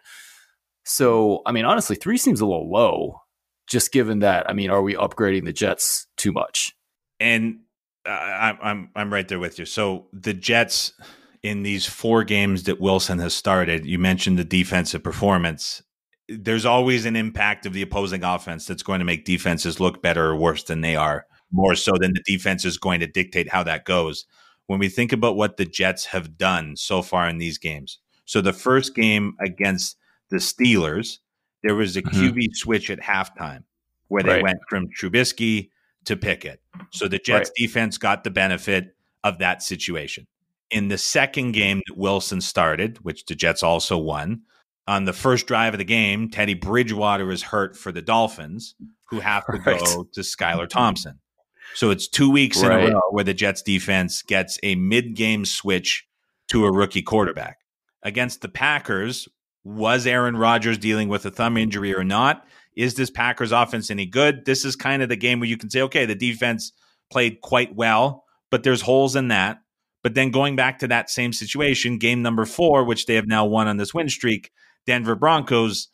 So, I mean, honestly, 3 seems a little low, just given that. I mean, are we upgrading the Jets too much? And I'm right there with you. So the Jets in these 4 games that Wilson has started, you mentioned the defensive performance. There's always an impact of the opposing offense that's going to make defenses look better or worse than they are, more so than the defense is going to dictate how that goes. When we think about what the Jets have done so far in these games, so the first game against the Steelers, there was a QB switch at halftime where they went from Trubisky to Pickett. So the Jets defense got the benefit of that situation. In the second game that Wilson started, which the Jets also won, on the first drive of the game, Teddy Bridgewater is hurt for the Dolphins, who have to go to Skylar Thompson. So it's 2 weeks in a row where the Jets defense gets a mid-game switch to a rookie quarterback. Against the Packers, was Aaron Rodgers dealing with a thumb injury or not? Is this Packers offense any good? This is kind of the game where you can say, okay, the defense played quite well, but there's holes in that. But then going back to that same situation, game number 4, which they have now won on this win streak, Denver Broncos,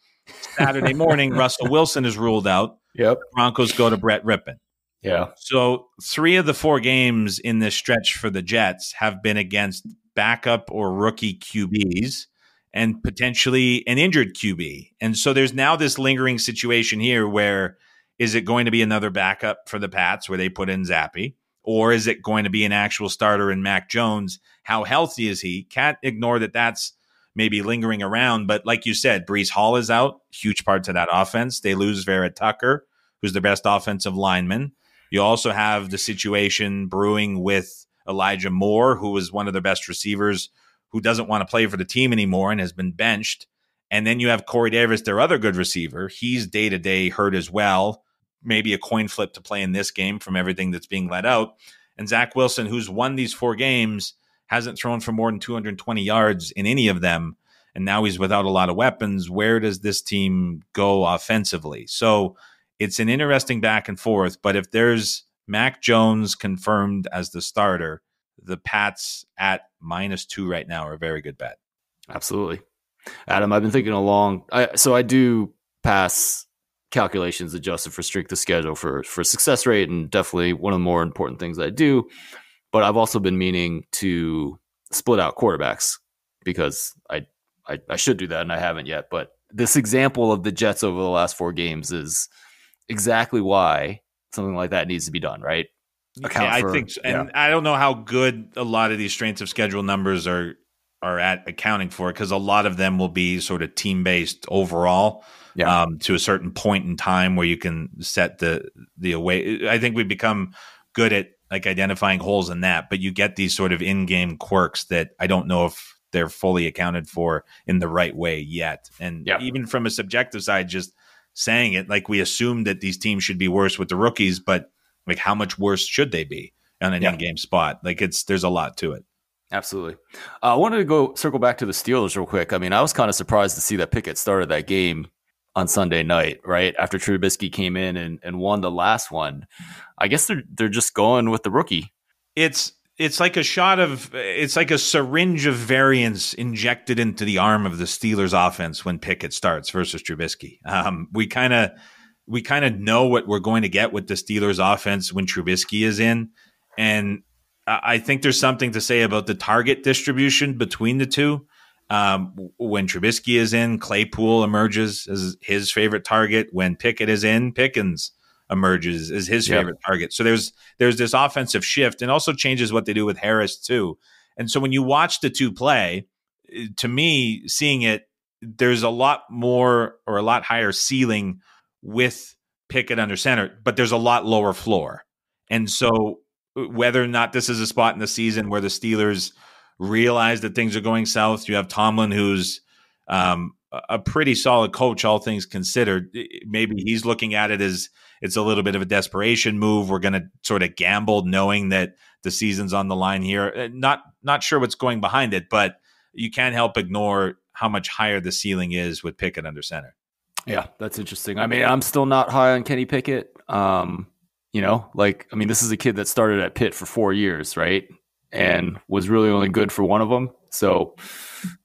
Saturday morning, Russell Wilson is ruled out. Yep. Broncos go to Brett Rippon. Yeah. So 3 of the 4 games in this stretch for the Jets have been against backup or rookie QBs and potentially an injured QB. And so there's now this lingering situation here where is it going to be another backup for the Pats where they put in Zappe? Or is it going to be an actual starter in Mac Jones? How healthy is he? Can't ignore that that's maybe lingering around. But like you said, Breece Hall is out, huge part to that offense. They lose Vera Tucker, who's the best offensive lineman. You also have the situation brewing with Elijah Moore, who was one of their best receivers, who doesn't want to play for the team anymore and has been benched. And then you have Corey Davis, their other good receiver. He's day-to-day hurt as well. Maybe a coin flip to play in this game from everything that's being let out. And Zach Wilson, who's won these 4 games, hasn't thrown for more than 220 yards in any of them. And now he's without a lot of weapons. Where does this team go offensively? So it's an interesting back and forth. But if there's Mac Jones confirmed as the starter, the Pats at -2 right now are a very good bet. Absolutely. Adam, I've been thinking along. So I do pass calculations adjusted for strength of schedule for success rate, and definitely one of the more important things I do. But I've also been meaning to split out quarterbacks because I should do that and I haven't yet. But this example of the Jets over the last 4 games is exactly why something like that needs to be done, right? I think so. And I don't know how good a lot of these strengths of schedule numbers are at accounting for it, because a lot of them will be sort of team-based overall. To a certain point in time where you can set the away. I think we've become good at like identifying holes in that, but you get these sort of in-game quirks that I don't know if they're fully accounted for in the right way yet. And even from a subjective side, just saying it, like we assume that these teams should be worse with the rookies, but like how much worse should they be on an in-game spot? Like there's a lot to it. Absolutely. I wanted to circle back to the Steelers real quick. I mean, I was kind of surprised to see that Pickett started that game on Sunday night, right after Trubisky came in and won the last one. I guess they're just going with the rookie. It's like it's like a syringe of variance injected into the arm of the Steelers offense when Pickett starts versus Trubisky. We kind of know what we're going to get with the Steelers offense when Trubisky is in, and I think there's something to say about the target distribution between the two. When Trubisky is in, Claypool emerges as his favorite target. When Pickett is in, Pickens emerges as his favorite target. So there's this offensive shift, and also changes what they do with Harris too. And so when you watch the two play, to me, seeing it, there's a lot more or a lot higher ceiling with Pickett under center, but there's a lot lower floor. And so whether or not this is a spot in the season where the Steelers realize that things are going south, you have Tomlin, who's a pretty solid coach, all things considered. Maybe he's looking at it as it's a little bit of a desperation move. We're going to sort of gamble knowing that the season's on the line here. Not sure what's going behind it, but you can't help ignore how much higher the ceiling is with Pickett under center. Yeah, that's interesting. I mean, I'm still not high on Kenny Pickett. This is a kid that started at Pitt for 4 years, right? And was really only good for one of them. So,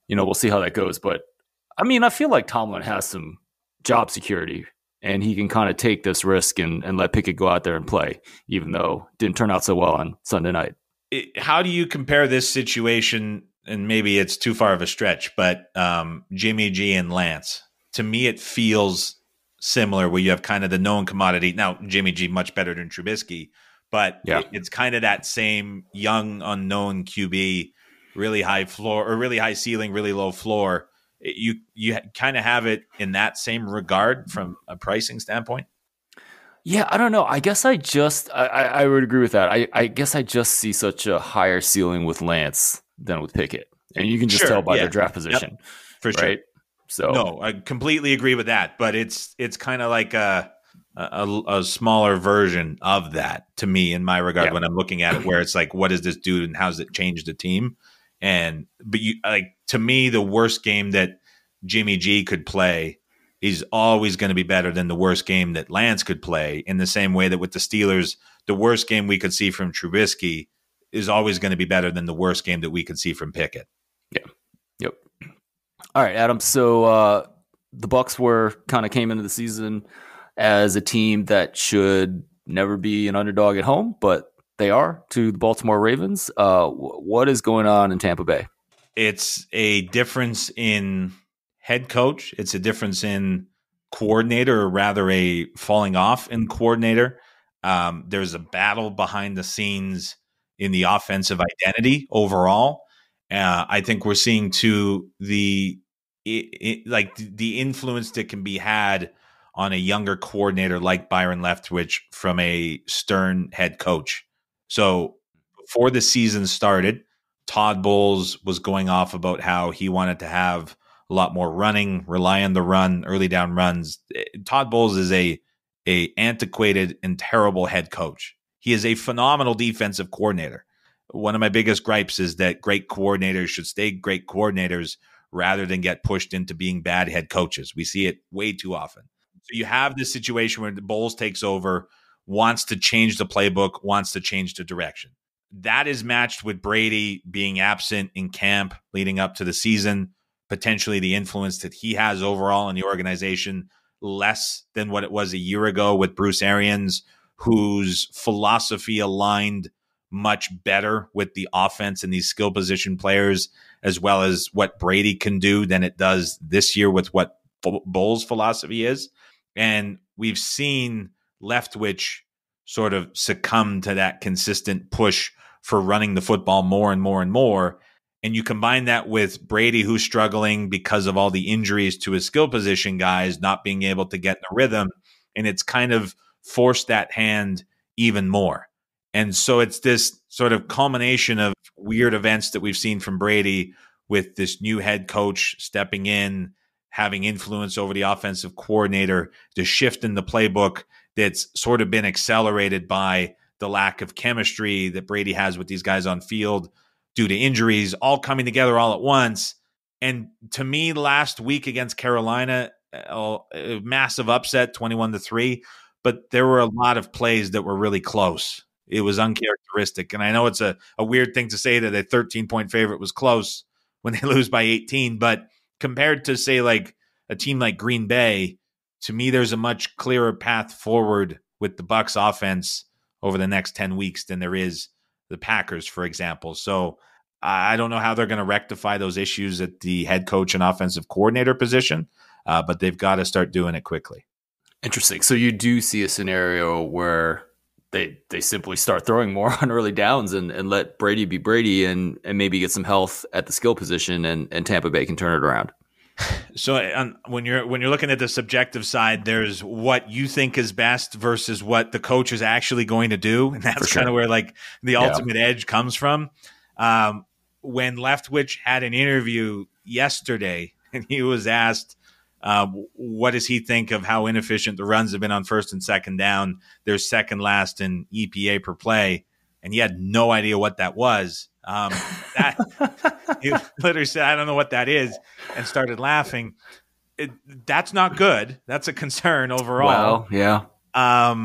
we'll see how that goes. But, I mean, I feel like Tomlin has some job security, and he can kind of take this risk and let Pickett go out there and play, even though it didn't turn out so well on Sunday night. How do you compare this situation, and maybe it's too far of a stretch, but Jimmy G and Lance? To me, it feels similar, where you have kind of the known commodity. Now, Jimmy G much better than Trubisky, but it's kind of that same young, unknown QB, really high floor or really high ceiling, really low floor. You kind of have it in that same regard from a pricing standpoint. Yeah, I don't know. I guess I would agree with that. I guess I just see such a higher ceiling with Lance than with Pickett, and you can just tell by their draft position, for sure. Right? So no, I completely agree with that. But it's kind of like a smaller version of that to me in my regard when I'm looking at it, where it's like, what does this do and how does it change the team? But to me, the worst game that Jimmy G could play is always going to be better than the worst game that Lance could play, in the same way that with the Steelers, the worst game we could see from Trubisky is always going to be better than the worst game that we could see from Pickett. Yeah. Yep. All right, Adam. So the Bucs came into the season as a team that should never be an underdog at home, but they are, to the Baltimore Ravens. What is going on in Tampa Bay? It's a difference in head coach. It's a difference in coordinator, or rather a falling off in coordinator. There's a battle behind the scenes in the offensive identity overall. I think we're seeing the influence that can be had on a younger coordinator like Byron Leftwich from a stern head coach. So before the season started, Todd Bowles was going off about how he wanted to have a lot more running, rely on the run, early down runs. Todd Bowles is a antiquated and terrible head coach. He is a phenomenal defensive coordinator. One of my biggest gripes is that great coordinators should stay great coordinators rather than get pushed into being bad head coaches. We see it way too often. So you have this situation where Bowles takes over, wants to change the playbook, wants to change the direction. That is matched with Brady being absent in camp leading up to the season, potentially the influence that he has overall in the organization, less than what it was a year ago with Bruce Arians, whose philosophy aligned much better with the offense and these skill position players, as well as what Brady can do, than it does this year with what Bowles' philosophy is. And we've seen Leftwich sort of succumb to that consistent push for running the football more and more and more. And you combine that with Brady, who's struggling because of all the injuries to his skill position guys, not being able to get in a rhythm. And it's kind of forced that hand even more. And so it's this sort of culmination of weird events that we've seen from Brady, with this new head coach stepping in, having influence over the offensive coordinator, the shift in the playbook that's sort of been accelerated by the lack of chemistry that Brady has with these guys on field due to injuries, all coming together all at once. And to me, last week against Carolina, a massive upset, 21-3, but there were a lot of plays that were really close. It was uncharacteristic. And I know it's a weird thing to say that a 13-point favorite was close when they lose by 18, but compared to, say, like a team like Green Bay, to me, there's a much clearer path forward with the Bucs offense over the next 10 weeks than there is the Packers, for example. So I don't know how they're going to rectify those issues at the head coach and offensive coordinator position, but they've got to start doing it quickly. Interesting. So you do see a scenario where they simply start throwing more on early downs and let Brady be Brady and maybe get some health at the skill position, and Tampa Bay can turn it around. So when you're looking at the subjective side, there's what you think is best versus what the coach is actually going to do, and that's kind of where like the ultimate edge comes from. When Leftwich had an interview yesterday, and he was asked, what does he think of how inefficient the runs have been on first and second down? They're second last in EPA per play, and he had no idea what that was. He literally said, I don't know what that is, and started laughing. That's not good. That's a concern overall. Well, yeah.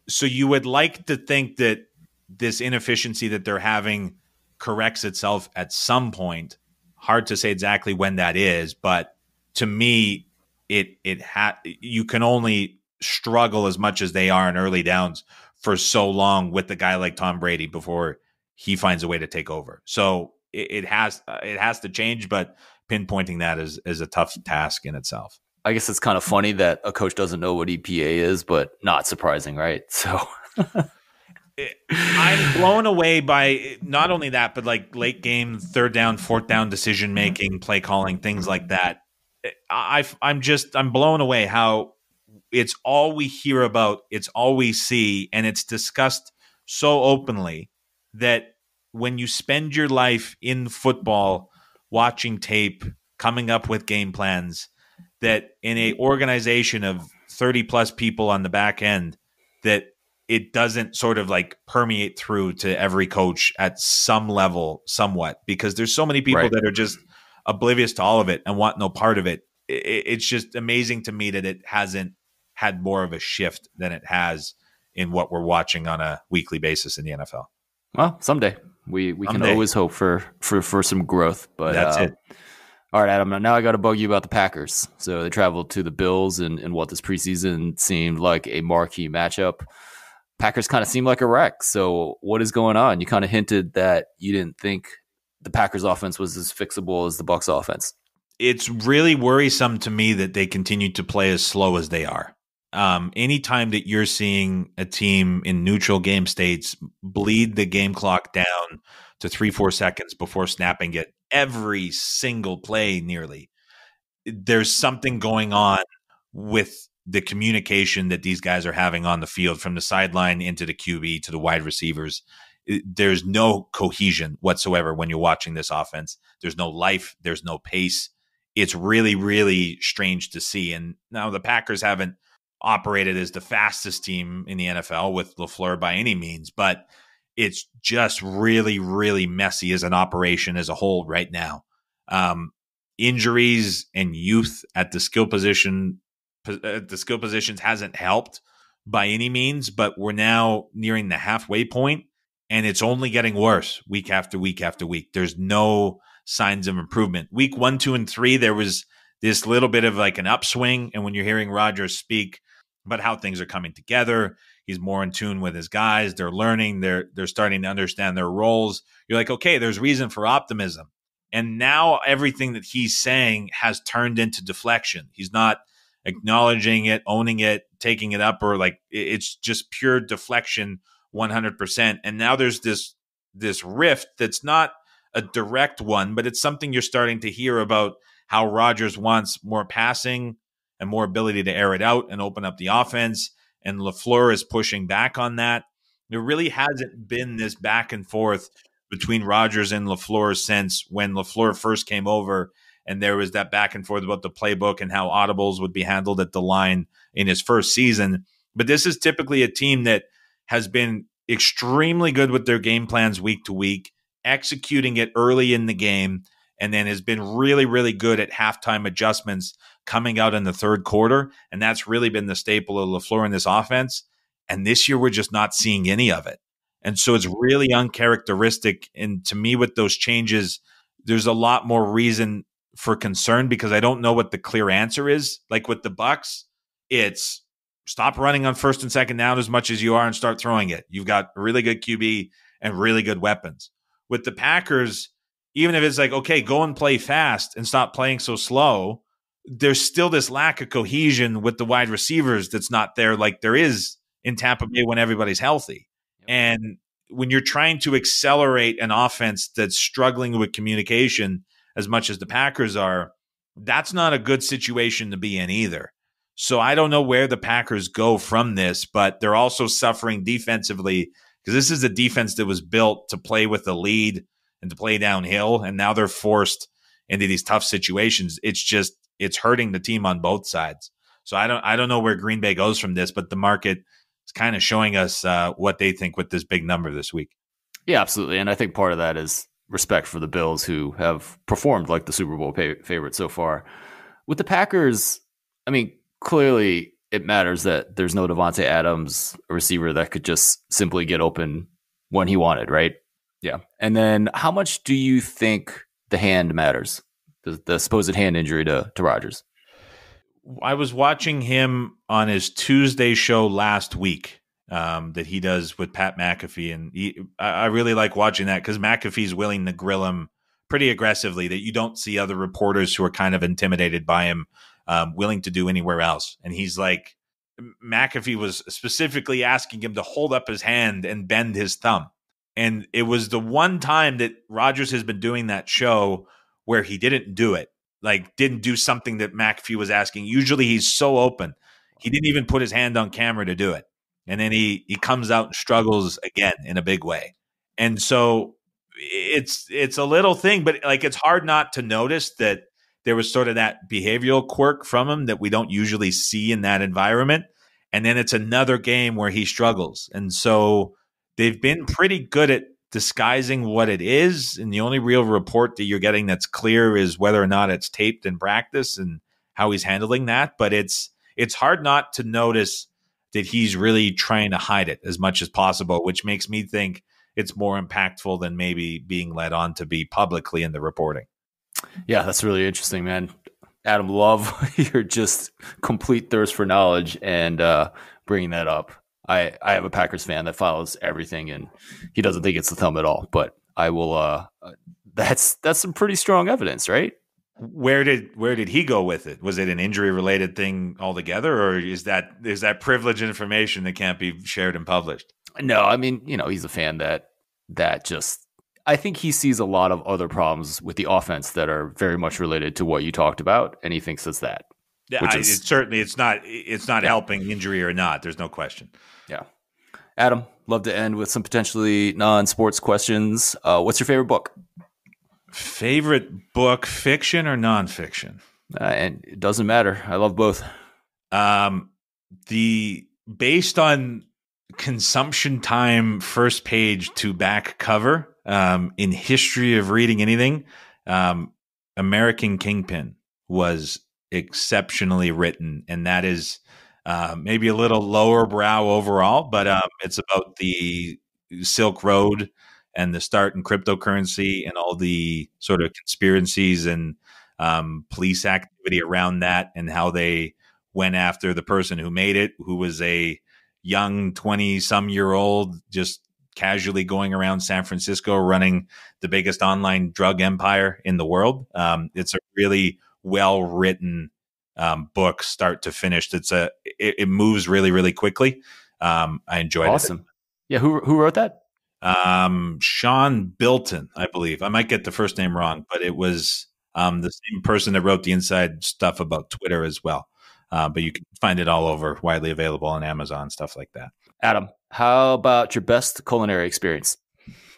So you would like to think that this inefficiency that they're having corrects itself at some point. Hard to say exactly when that is, but to me, you can only struggle as much as they are in early downs for so long with a guy like Tom Brady before he finds a way to take over. So it has to change, but pinpointing that is a tough task in itself. I guess it's kind of funny that a coach doesn't know what EPA is, but not surprising, right? So I'm blown away by not only that, but like late game, third down, fourth down decision making, play calling, things like that. I'm blown away how it's all we hear about, it's all we see, and it's discussed so openly that when you spend your life in football, watching tape, coming up with game plans, that in a organization of 30 plus people on the back end, that it doesn't sort of like permeate through to every coach at some level, somewhat, because there's so many people that are just oblivious to all of it and want no part of it. it's just amazing to me that it hasn't had more of a shift than it has in what we're watching on a weekly basis in the NFL. Well, someday we can always hope for some growth, but that's it. All right, Adam, now I got to bug you about the Packers. So they traveled to the Bills in what this preseason seemed like a marquee matchup. Packers kind of seemed like a wreck. So what is going on? You kind of hinted that you didn't think the Packers offense was as fixable as the Bucs offense. It's really worrisome to me that they continue to play as slow as they are. Anytime that you're seeing a team in neutral game states bleed the game clock down to 3-4 seconds before snapping it every single play nearly, there's something going on with the communication that these guys are having on the field, from the sideline into the QB to the wide receivers. There's no cohesion whatsoever when you're watching this offense. There's no life. There's no pace. It's really, really strange to see. And now the Packers haven't operated as the fastest team in the NFL with LaFleur by any means, but it's just really, really messy as an operation as a whole right now. Injuries and youth at the skill positions hasn't helped by any means, but we're now nearing the halfway point, and it's only getting worse week after week after week. There's no signs of improvement. Week 1, 2, and 3, there was this little bit of like an upswing, and when you're hearing Rodgers speak about how things are coming together, he's more in tune with his guys. They're learning. They're starting to understand their roles. You're like, okay, there's reason for optimism. And now everything that he's saying has turned into deflection. He's not acknowledging it, owning it, taking it up, or like it's just pure deflection 100%. And now there's this rift that's not a direct one, but it's something you're starting to hear about, how Rodgers wants more passing and more ability to air it out and open up the offense. And LaFleur is pushing back on that. There really hasn't been this back and forth between Rodgers and LaFleur since when LaFleur first came over, and there was that back and forth about the playbook and how audibles would be handled at the line in his first season. But this is typically a team that has been extremely good with their game plans week to week, executing it early in the game, and then has been really, really good at halftime adjustments coming out in the third quarter. And that's really been the staple of LaFleur in this offense. And this year, we're just not seeing any of it. And so it's really uncharacteristic. And to me, with those changes, there's a lot more reason for concern, because I don't know what the clear answer is. Like with the Bucs, it's stop running on first and second down as much as you are and start throwing it. You've got a really good QB and really good weapons. With the Packers, even if it's like, okay, go and play fast and stop playing so slow, there's still this lack of cohesion with the wide receivers that's not there like there is in Tampa Bay when everybody's healthy. And when you're trying to accelerate an offense that's struggling with communication as much as the Packers are, that's not a good situation to be in either. So I don't know where the Packers go from this, but they're also suffering defensively, because this is a defense that was built to play with the lead and to play downhill, and now they're forced into these tough situations. It's hurting the team on both sides. So I don't know where Green Bay goes from this, but the market is kind of showing us what they think with this big number this week. Yeah, absolutely. And I think part of that is respect for the Bills, who have performed like the Super Bowl favorite so far. With the Packers, I mean, clearly it matters that there's no Devontae Adams, a receiver that could just simply get open when he wanted, right? Yeah. And then how much do you think the hand matters, the supposed hand injury to Rodgers? I was watching him on his Tuesday show last week that he does with Pat McAfee. And I really like watching that, because McAfee's willing to grill him pretty aggressively, that you don't see other reporters who are kind of intimidated by him willing to do anywhere else. And he's like, McAfee was specifically asking him to hold up his hand and bend his thumb. And it was the one time that Rodgers has been doing that show where he didn't do it, like didn't do something that McAfee was asking. Usually he's so open. He didn't even put his hand on camera to do it. And then he comes out and struggles again in a big way. And so it's a little thing, but like it's hard not to notice that there was sort of that behavioral quirk from him that we don't usually see in that environment. And then it's another game where he struggles. And so they've been pretty good at disguising what it is. And the only real report that you're getting that's clear is whether or not it's taped in practice. And he's handling that. But it's hard not to notice that he's really trying to hide it as much as possible, which makes me think it's more impactful than maybe being led on to be publicly in the reporting. Yeah, that's really interesting, man. Adam, love your just complete thirst for knowledge and bringing that up. I have a Packers fan that follows everything, and he doesn't think it's the thumb at all. But I will. That's some pretty strong evidence, right? Where did he go with it? Was it an injury related thing altogether, or is that privileged information that can't be shared and published? No, I mean, he's a fan that just. I think he sees a lot of other problems with the offense that are very much related to what you talked about, and he thinks it's that. Yeah, it's not helping, injury or not. There's no question. Yeah, Adam, love to end with some potentially non-sports questions. What's your favorite book? Favorite book, fiction or nonfiction? And it doesn't matter. I love both. Based on consumption time, first page to back cover. In history of reading anything, American Kingpin was exceptionally written, and that is maybe a little lower brow overall, but it's about the Silk Road and the start in cryptocurrency and all the sort of conspiracies and police activity around that, and how they went after the person who made it, who was a young 20-some-year-old, just casually going around San Francisco running the biggest online drug empire in the world. It's a really well-written book, start to finish. It moves really, really quickly. I enjoyed it. Awesome. Yeah, who wrote that? Sean Bilton, I believe. I might get the first name wrong, but it was the same person that wrote the inside stuff about Twitter as well. But you can find it all over, widely available on Amazon, stuff like that. Adam, how about your best culinary experience?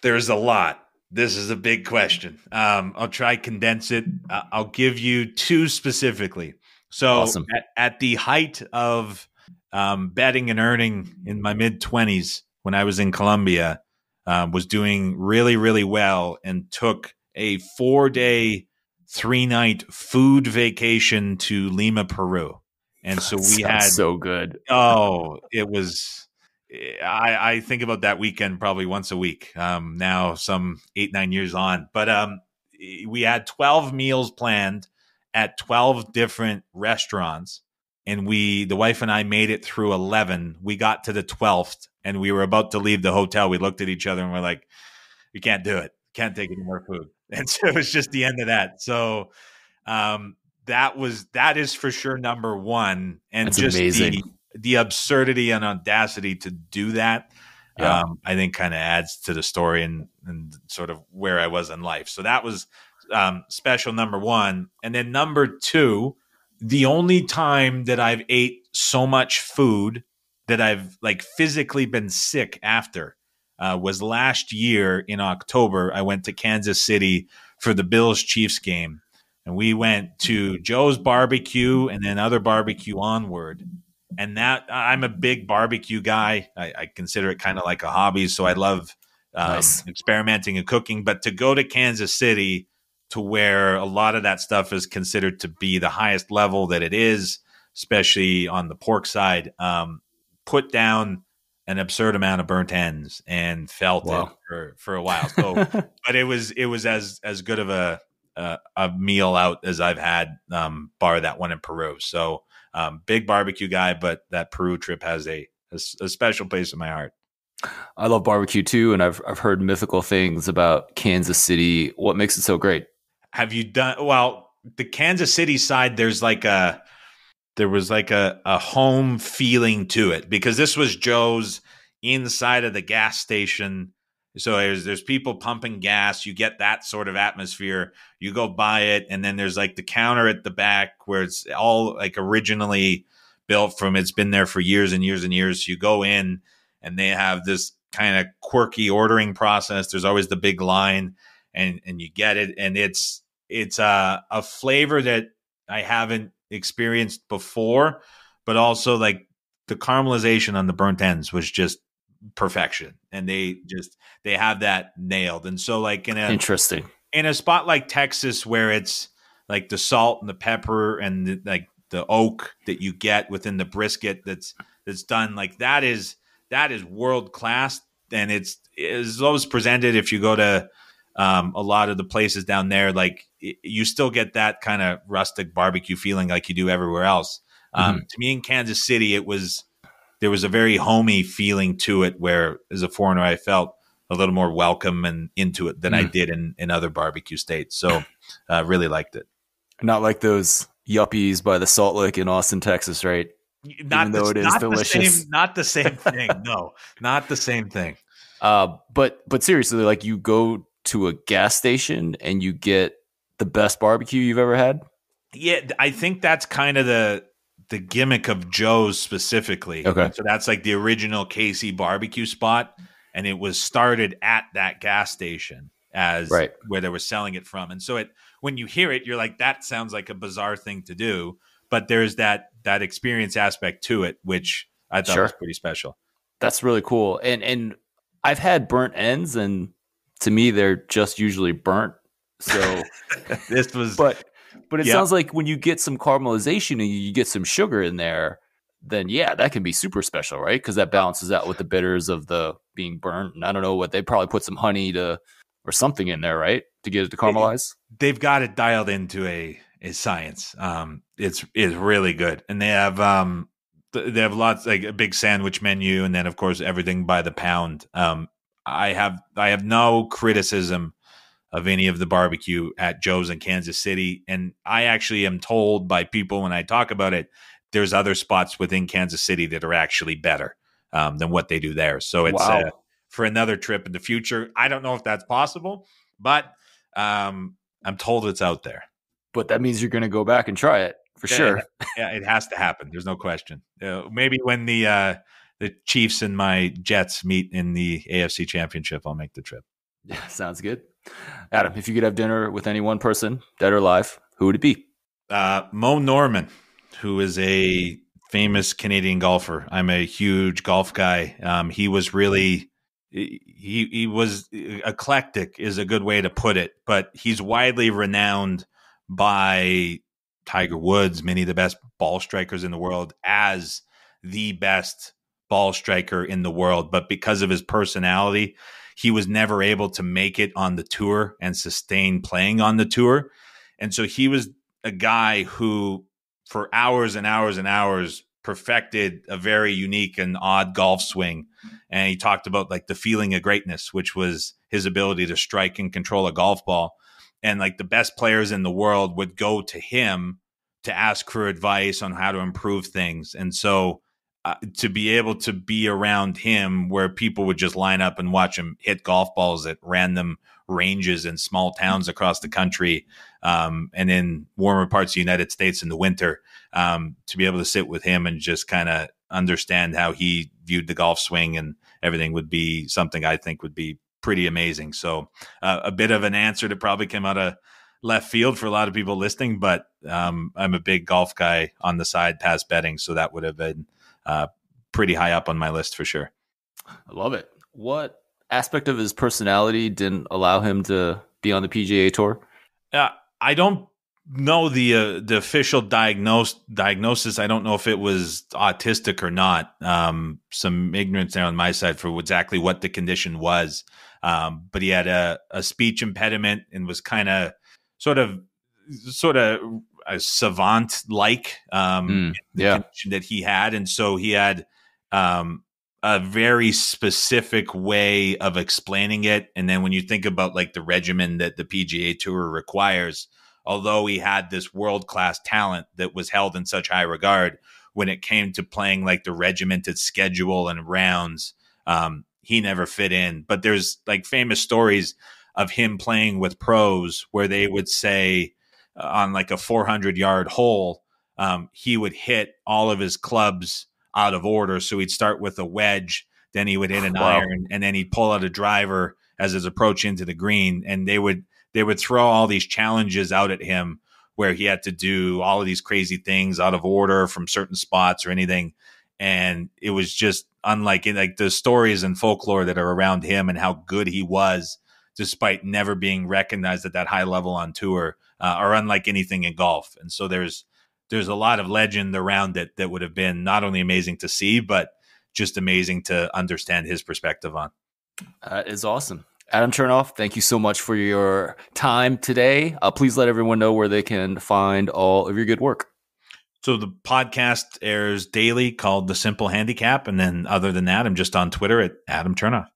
There's a lot. This is a big question. I'll try condense it. I'll give you two specifically. So awesome. At the height of betting and earning in my mid-20s, when I was in Colombia, was doing really, really well and took a 4-day, 3-night food vacation to Lima, Peru. And so we had so good. Oh, it was. I think about that weekend probably once a week. Now some 8-9 years on, but we had 12 meals planned at 12 different restaurants, and the wife and I made it through 11. We got to the 12th, and we were about to leave the hotel. We looked at each other and we're like, "We can't do it. Can't take any more food." And so it was just the end of that. So that is for sure number one, and that's just amazing. The absurdity and audacity to do that, yeah. I think kind of adds to the story and sort of where I was in life. So that was special number one. And then number two, the only time that I've ate so much food that I've like physically been sick after was last year in October. I went to Kansas City for the Bills-Chiefs game, and we went to Joe's Barbecue and then other barbecue onward. And that I'm a big barbecue guy. I consider it kind of like a hobby. So I love experimenting and cooking. But to go to Kansas City, to where a lot of that stuff is considered to be the highest level that it is, especially on the pork side, put down an absurd amount of burnt ends and felt it for a while. So, but it was as good of a meal out as I've had, bar that one in Peru. So. Big barbecue guy, but that Peru trip has a special place in my heart. I love barbecue too, and I've heard mythical things about Kansas City. What makes it so great? Have you done well? The Kansas City side, there was like a home feeling to it, because this was Joe's inside of the gas station. So there's people pumping gas. You get that sort of atmosphere. You go buy it, and then there's like the counter at the back where it's all like originally built from. It's been there for years and years and years. You go in, and they have this kind of quirky ordering process. There's always the big line, and you get it, and it's a flavor that I haven't experienced before, but also like the caramelization on the burnt ends was just perfection, and they have that nailed. And so like in a interesting in a spot like Texas where it's like the salt and the pepper and the oak that you get within the brisket that's done, like that is world class. And it's always presented, if you go to a lot of the places down there, like you still get that kind of rustic barbecue feeling like you do everywhere else. To me in Kansas City, there was a very homey feeling to it, where as a foreigner, I felt a little more welcome and into it than I did in other barbecue states. So really liked it. Not like those yuppies by the Salt Lick in Austin, Texas, right? Even though it is delicious. Not the same thing. No, not the same thing. But seriously, like you go to a gas station and you get the best barbecue you've ever had? Yeah, I think that's kind of the gimmick of Joe's specifically. Okay. So that's like the original KC barbecue spot, and it was started at that gas station as where they were selling it from. And so when you hear it, you're like, that sounds like a bizarre thing to do, but there's that experience aspect to it, which I thought was pretty special. That's really cool. And I've had burnt ends, and to me, they're just usually burnt. So this was, but it sounds like when you get some caramelization and you get some sugar in there, then that can be super special, right? Because that balances out with the bitters of the being burnt. And I don't know what, they probably put some honey or something in there, right, to get it to caramelize. They've got it dialed into a science. It's really good, and they have lots, like a big sandwich menu, and then of course everything by the pound. I have no criticism of any of the barbecue at Joe's in Kansas City, and I actually am told by people when I talk about it, there's other spots within Kansas City that are actually better than what they do there. So it's for another trip in the future. I don't know if that's possible, but I'm told it's out there. But that means you're going to go back and try it for sure. Yeah, it has to happen. There's no question. Maybe when the Chiefs and my Jets meet in the AFC Championship, I'll make the trip. Yeah, sounds good. Adam, if you could have dinner with any one person, dead or alive, who would it be? Mo Norman, who is a famous Canadian golfer. I'm a huge golf guy. He was really he was eclectic is a good way to put it, but he's widely renowned by Tiger Woods, many of the best ball strikers in the world, as the best ball striker in the world. But because of his personality, he was never able to make it on the tour and sustain playing on the tour. And so he was a guy who, for hours and hours and hours, perfected a very unique and odd golf swing. And he talked about like the feeling of greatness, which was his ability to strike and control a golf ball. And like the best players in the world would go to him to ask for advice on how to improve things. And so to be able to be around him, where people would just line up and watch him hit golf balls at random ranges in small towns across the country, and in warmer parts of the United States in the winter, to be able to sit with him and just kind of understand how he viewed the golf swing and everything would be something I think would be pretty amazing. So a bit of an answer that probably came out of left field for a lot of people listening, but I'm a big golf guy on the side past betting, so that would have been pretty high up on my list for sure. I love it. What aspect of his personality didn't allow him to be on the PGA Tour? I don't know the official diagnosis. I don't know if it was autistic or not. Some ignorance there on my side for exactly what the condition was. But he had a speech impediment and was kind of sort of a savant like condition that he had. And so he had a very specific way of explaining it. And then when you think about like the regimen that the PGA Tour requires, although he had this world-class talent that was held in such high regard, when it came to playing like the regimented schedule and rounds, he never fit in. But there's like famous stories of him playing with pros where they would say on like a 400-yard hole, he would hit all of his clubs out of order. So he'd start with a wedge, then he would hit an iron, and then he'd pull out a driver as his approach into the green. And they would throw all these challenges out at him where he had to do all of these crazy things out of order from certain spots or anything. And it was just unlike like the stories and folklore that are around him and how good he was, despite never being recognized at that high level on tour. are unlike anything in golf. And so there's a lot of legend around it that would have been not only amazing to see, but just amazing to understand his perspective on. That is awesome. Adam Chernoff, thank you so much for your time today. Please let everyone know where they can find all of your good work. So the podcast airs daily called The Simple Handicap. And then other than that, I'm just on Twitter at Adam Chernoff.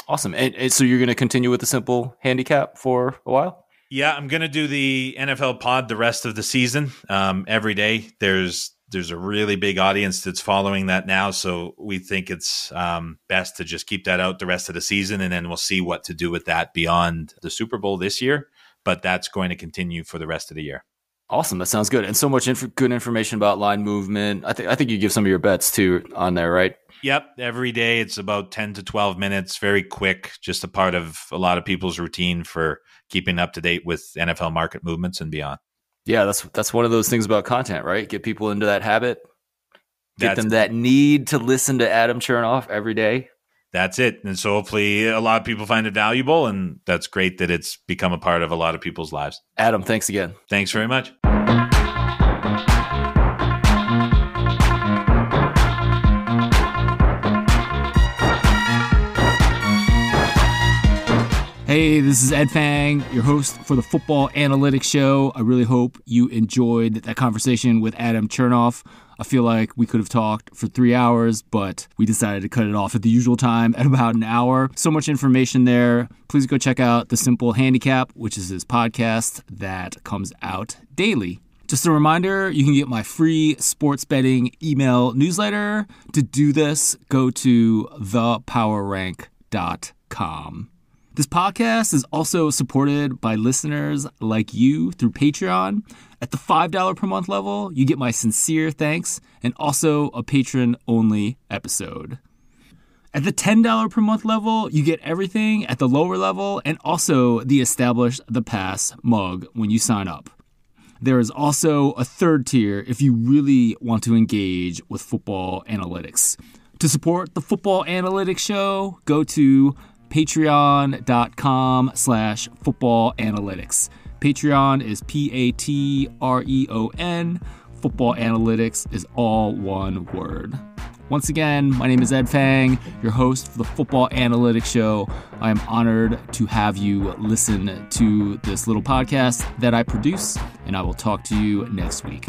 Awesome. And so you're going to continue with The Simple Handicap for a while? Yeah, I'm going to do the NFL pod the rest of the season. Every day there's a really big audience that's following that now. So we think it's best to just keep that out the rest of the season. And then we'll see what to do with that beyond the Super Bowl this year. But that's going to continue for the rest of the year. Awesome. That sounds good. And so much good information about line movement. I think you give some of your bets too on there, right? Yep. Every day it's about 10 to 12 minutes, very quick, just a part of a lot of people's routine for keeping up to date with NFL market movements and beyond. Yeah, that's one of those things about content, right? Get people into that habit, get them that need to listen to Adam Chernoff every day. That's it. And so hopefully a lot of people find it valuable, and that's great that it's become a part of a lot of people's lives. Adam, thanks again. Thanks very much. Hey, this is Ed Fang, your host for the Football Analytics Show. I really hope you enjoyed that conversation with Adam Chernoff. I feel like we could have talked for 3 hours, but we decided to cut it off at the usual time at about an hour. So much information there. Please go check out The Simple Handicap, which is his podcast that comes out daily. Just a reminder, you can get my free sports betting email newsletter. To do this, go to thepowerrank.com. This podcast is also supported by listeners like you through Patreon. At the $5 per month level, you get my sincere thanks and also a patron-only episode. At the $10 per month level, you get everything at the lower level and also the Establish the Pass mug when you sign up. There is also a third tier if you really want to engage with football analytics. To support the Football Analytics Show, go to patreon.com/footballanalytics. Patreon is Patreon. Football Analytics is all one word. Once again, my name is Ed Fang, your host for the Football Analytics Show. I am honored to have you listen to this little podcast that I produce, and I will talk to you next week.